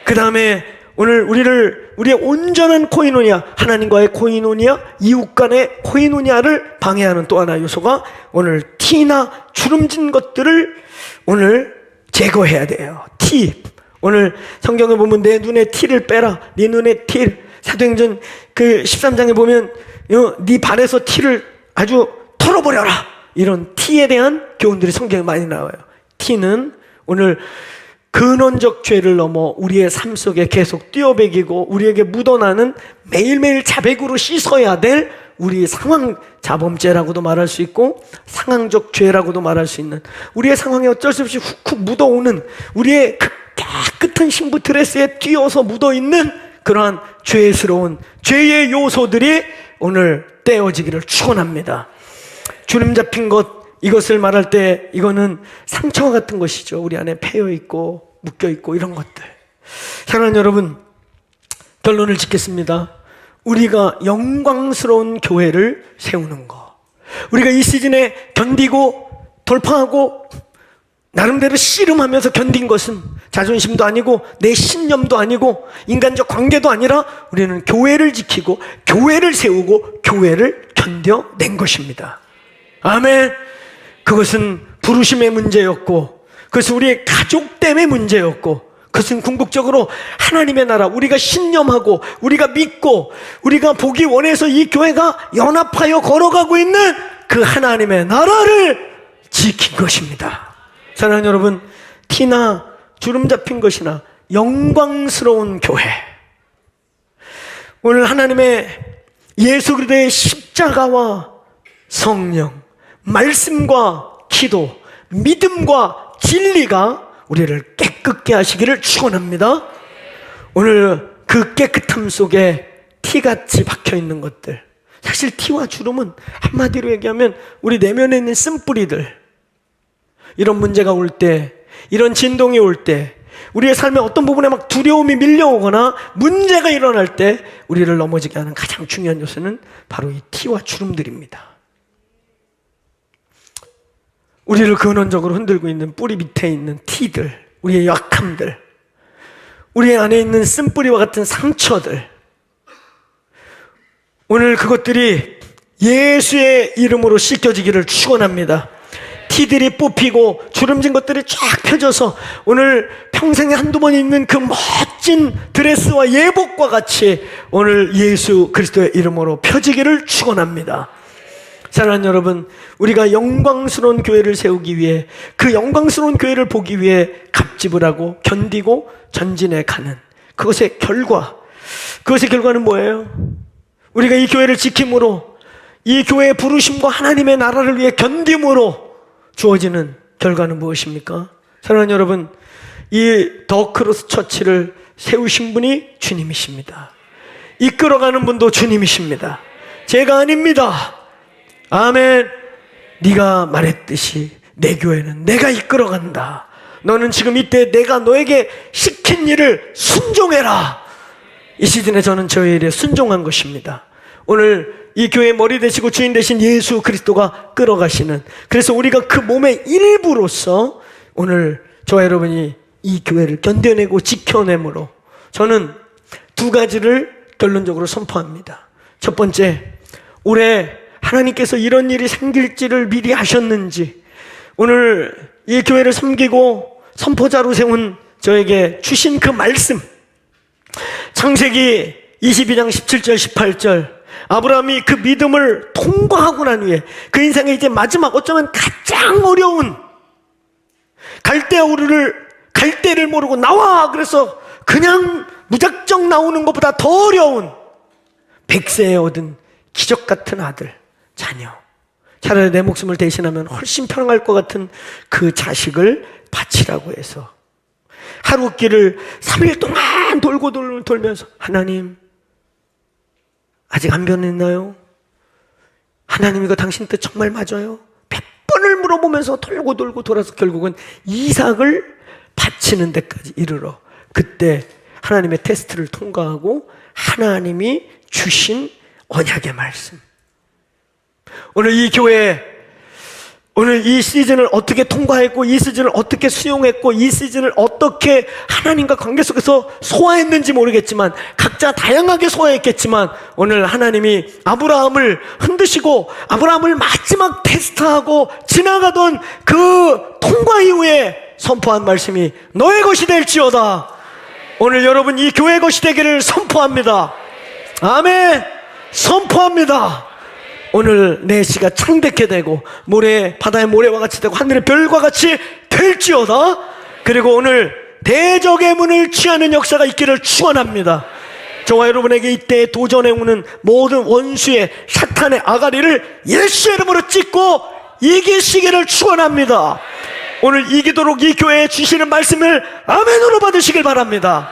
그 다음에 오늘 우리의 온전한 코이노니아, 하나님과의 코이노니아, 이웃 간의 코이노니아를 방해하는 또 하나의 요소가 오늘 티나 주름진 것들을 오늘 제거해야 돼요. 티. 오늘 성경에 보면 내 눈에 티를 빼라. 네 눈에 티. 사도행전 그 13장에 보면 네 발에서 티를 아주 털어버려라. 이런 티에 대한 교훈들이 성경에 많이 나와요. 티는 오늘 근원적 죄를 넘어 우리의 삶 속에 계속 뛰어배기고 우리에게 묻어나는 매일매일 자백으로 씻어야 될 우리 상황 자범죄라고도 말할 수 있고 상황적 죄라고도 말할 수 있는 우리의 상황에 어쩔 수 없이 훅훅 묻어오는 우리의 그 깨끗한 신부 드레스에 띄어서 묻어있는 그러한 죄스러운 죄의 요소들이 오늘 떼어지기를 축원합니다. 주름 잡힌 것, 이것을 말할 때 이거는 상처와 같은 것이죠. 우리 안에 패여있고 묶여있고 이런 것들. 사랑하는 여러분, 결론을 짓겠습니다. 우리가 영광스러운 교회를 세우는 것, 우리가 이 시즌에 견디고 돌파하고 나름대로 씨름하면서 견딘 것은 자존심도 아니고 내 신념도 아니고 인간적 관계도 아니라 우리는 교회를 지키고 교회를 세우고 교회를 견뎌낸 것입니다. 아멘. 그것은 부르심의 문제였고 그것은 우리의 가족 때문에 문제였고 그것은 궁극적으로 하나님의 나라, 우리가 신념하고 우리가 믿고 우리가 보기 원해서 이 교회가 연합하여 걸어가고 있는 그 하나님의 나라를 지킨 것입니다. 사랑하는 여러분, 티나 주름 잡힌 것이나 영광스러운 교회, 오늘 하나님의 예수 그리스도의 십자가와 성령, 말씀과 기도, 믿음과 진리가 우리를 깨끗게 하시기를 축원합니다. 오늘 그 깨끗함 속에 티같이 박혀있는 것들, 사실 티와 주름은 한마디로 얘기하면 우리 내면에 있는 쓴뿌리들, 이런 문제가 올 때, 이런 진동이 올 때, 우리의 삶의 어떤 부분에 막 두려움이 밀려오거나 문제가 일어날 때 우리를 넘어지게 하는 가장 중요한 요소는 바로 이 티와 주름들입니다. 우리를 근원적으로 흔들고 있는 뿌리 밑에 있는 티들, 우리의 약함들, 우리 안에 있는 쓴뿌리와 같은 상처들, 오늘 그것들이 예수의 이름으로 씻겨지기를 축원합니다. 피들이 뽑히고 주름진 것들이 쫙 펴져서 오늘 평생에 한두 번 입는 그 멋진 드레스와 예복과 같이 오늘 예수 그리스도의 이름으로 펴지기를 축원합니다. 사랑하는 여러분, 우리가 영광스러운 교회를 세우기 위해, 그 영광스러운 교회를 보기 위해 갑집을 하고 견디고 전진해 가는 그것의 결과는 뭐예요? 우리가 이 교회를 지킴으로, 이 교회의 부르심과 하나님의 나라를 위해 견딤으로 주어지는 결과는 무엇입니까? 사랑하는 여러분, 이 더 크로스 처치를 세우신 분이 주님이십니다. 이끌어가는 분도 주님이십니다. 제가 아닙니다. 아멘. 네가 말했듯이 내 교회는 내가 이끌어간다. 너는 지금 이때 내가 너에게 시킨 일을 순종해라. 이 시즌에 저는 저의 일에 순종한 것입니다. 오늘 이 교회의 머리 되시고 주인 되신 예수 그리스도가 끌어가시는, 그래서 우리가 그 몸의 일부로서 오늘 저와 여러분이 이 교회를 견뎌내고 지켜내므로 저는 두 가지를 결론적으로 선포합니다. 첫 번째, 올해 하나님께서 이런 일이 생길지를 미리 아셨는지 오늘 이 교회를 섬기고 선포자로 세운 저에게 주신 그 말씀, 창세기 22장 17절 18절, 아브라함이 그 믿음을 통과하고 난 후에 그 인생의 이제 마지막, 어쩌면 가장 어려운 갈대를 모르고 나와, 그래서 그냥 무작정 나오는 것보다 더 어려운 100세에 얻은 기적 같은 아들, 자녀, 차라리 내 목숨을 대신하면 훨씬 편할 것 같은 그 자식을 바치라고 해서 하루길을 3일 동안 돌면서, 하나님 아직 안 변했나요? 하나님 이거 당신 뜻 정말 맞아요? 100번을 물어보면서 돌고 돌아서 결국은 이삭을 바치는 데까지 이르러, 그때 하나님의 테스트를 통과하고 하나님이 주신 언약의 말씀, 오늘 이 교회, 오늘 이 시즌을 어떻게 통과했고, 이 시즌을 어떻게 수용했고, 이 시즌을 어떻게 하나님과 관계 속에서 소화했는지 모르겠지만, 각자 다양하게 소화했겠지만, 오늘 하나님이 아브라함을 흔드시고 아브라함을 마지막 테스트하고 지나가던 그 통과 이후에 선포한 말씀이 너의 것이 될지어다. 오늘 여러분 이 교회 것이 되기를 선포합니다. 아멘. 선포합니다. 오늘 내 시가 창백해 되고 바다의 모래와 같이 되고 하늘의 별과 같이 될지어다. 그리고 오늘 대적의 문을 취하는 역사가 있기를 축원합니다. 저와 여러분에게 이때 도전해 오는 모든 원수의 사탄의 아가리를 예수의 이름으로 찢고 이기시기를 축원합니다. 오늘 이기도록 이 교회에 주시는 말씀을 아멘으로 받으시길 바랍니다.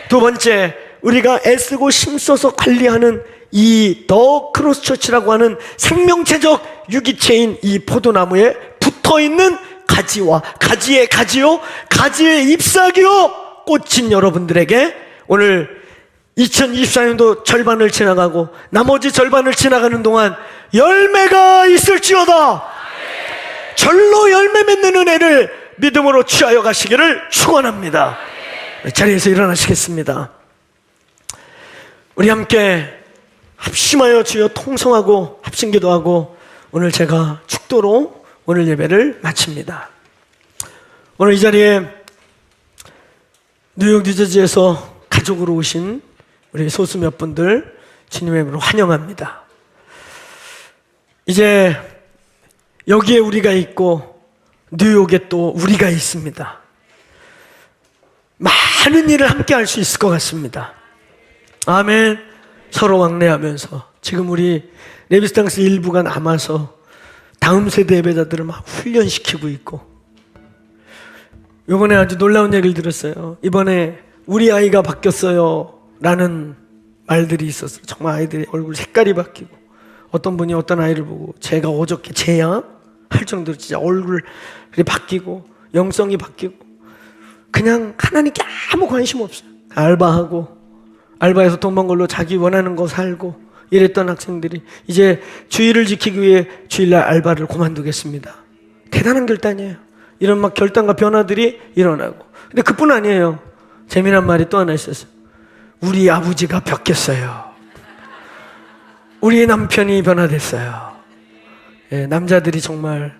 두 번째, 우리가 애쓰고 힘써서 관리하는 이 더 크로스 처치라고 하는 생명체적 유기체인 이 포도나무에 붙어있는 가지와 가지의 가지요, 가지의 잎사귀요, 꽃인 여러분들에게 오늘 2024년도 절반을 지나가고 나머지 절반을 지나가는 동안 열매가 있을지어다. 절로 열매 맺는 은혜를 믿음으로 취하여 가시기를 축원합니다. 자리에서 일어나시겠습니다. 우리 함께 합심하여 주여 통성하고 합심기도하고 오늘 제가 축도로 오늘 예배를 마칩니다. 오늘 이 자리에 뉴욕 뉴저지에서 가족으로 오신 우리 소수 몇 분들 주님의 이름으로 환영합니다. 이제 여기에 우리가 있고 뉴욕에 또 우리가 있습니다. 많은 일을 함께 할 수 있을 것 같습니다. 아멘. 서로 왕래하면서 지금 우리 레비스탕스 일부가 남아서 다음 세대 예배자들을 막 훈련시키고 있고, 이번에 아주 놀라운 얘기를 들었어요. 이번에 우리 아이가 바뀌었어요 라는 말들이 있었어요. 정말 아이들의 얼굴 색깔이 바뀌고, 어떤 분이 어떤 아이를 보고 제가 어저께 쟤야? 할 정도로 진짜 얼굴이 바뀌고 영성이 바뀌고, 그냥 하나님께 아무 관심 없어요. 알바해서 돈 번 걸로 자기 원하는 거 살고 이랬던 학생들이 이제 주일을 지키기 위해 주일날 알바를 그만두겠습니다. 대단한 결단이에요. 이런 막 결단과 변화들이 일어나고, 근데 그뿐 아니에요. 재미난 말이 또 하나 있었어요. 우리 아버지가 바뀌었어요. 우리 남편이 변화됐어요. 예, 남자들이 정말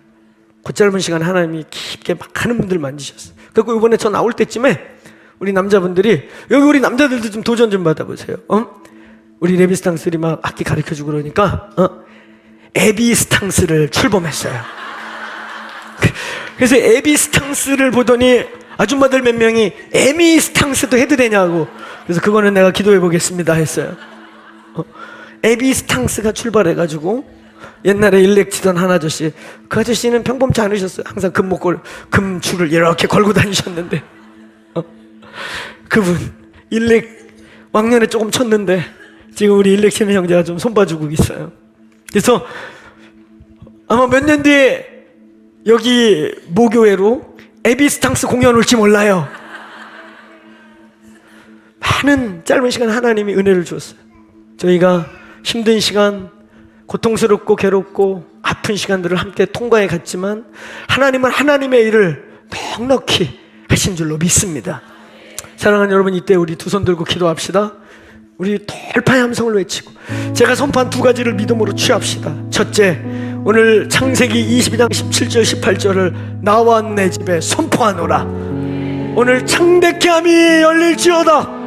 그 짧은 시간 하나님이 깊게 많은 분들 만지셨어요. 그리고 이번에 저 나올 때쯤에 우리 남자분들이, 여기 우리 남자들도 좀 도전 좀 받아보세요. 우리 레비스탕스들이 막 악기 가르쳐주고 그러니까 에비스탕스를 출범했어요. 그래서 에비스탕스를 보더니 아줌마들 몇 명이 에미스탕스도 해도 되냐고. 그래서 그거는 내가 기도해 보겠습니다 했어요. 에비스탕스가 출발해가지고 옛날에 일렉 치던 한 아저씨, 그 아저씨는 평범치 않으셨어요. 항상 금줄을 이렇게 걸고 다니셨는데 그분 일렉 왕년에 조금 쳤는데 지금 우리 일렉 치는 형제가 좀 손봐주고 있어요. 그래서 아마 몇 년 뒤에 여기 모교회로 에비스탕스 공연 올지 몰라요. 많은 짧은 시간 하나님이 은혜를 주었어요. 저희가 힘든 시간, 고통스럽고 괴롭고 아픈 시간들을 함께 통과해 갔지만 하나님은 하나님의 일을 넉넉히 하신 줄로 믿습니다. 사랑하는 여러분, 이때 우리 두 손 들고 기도합시다. 우리 돌파의 함성을 외치고 제가 선포한 두 가지를 믿음으로 취합시다. 첫째, 오늘 창세기 22장 17절 18절을 나와 내 집에 선포하노라. 오늘 창대케 함이 열릴지어다.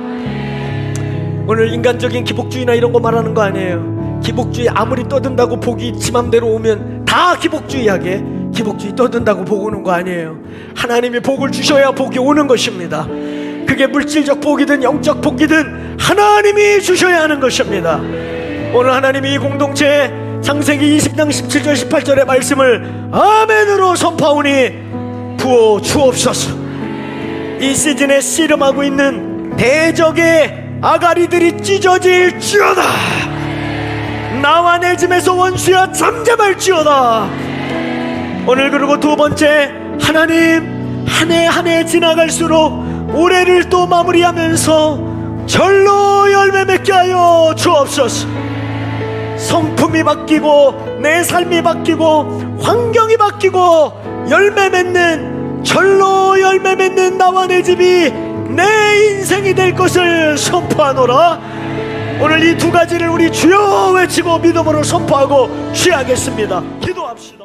오늘 인간적인 기복주의나 이런 거 말하는 거 아니에요. 기복주의 아무리 떠든다고 복이 지 맘대로 오면 다 기복주의하게, 기복주의 떠든다고 복 오는 거 아니에요. 하나님이 복을 주셔야 복이 오는 것입니다. 그게 물질적 복이든 영적 복이든 하나님이 주셔야 하는 것입니다. 오늘 하나님이 이 공동체에 창세기 20장 17절 18절의 말씀을 아멘으로 선포하오니 부어 주옵소서. 이 시즌에 씨름하고 있는 대적의 아가리들이 찢어질지어다. 나와 내 집에서 원수야 잠잠할지어다. 오늘 그리고 두 번째, 하나님 한 해 한 해 지나갈수록 올해를 또 마무리하면서 절로 열매 맺게 하여 주옵소서. 성품이 바뀌고 내 삶이 바뀌고 환경이 바뀌고 열매 맺는, 절로 열매 맺는 나와 내 집이 내 인생이 될 것을 선포하노라. 오늘 이 두 가지를 우리 주여 외치고 믿음으로 선포하고 취하겠습니다. 기도합시다.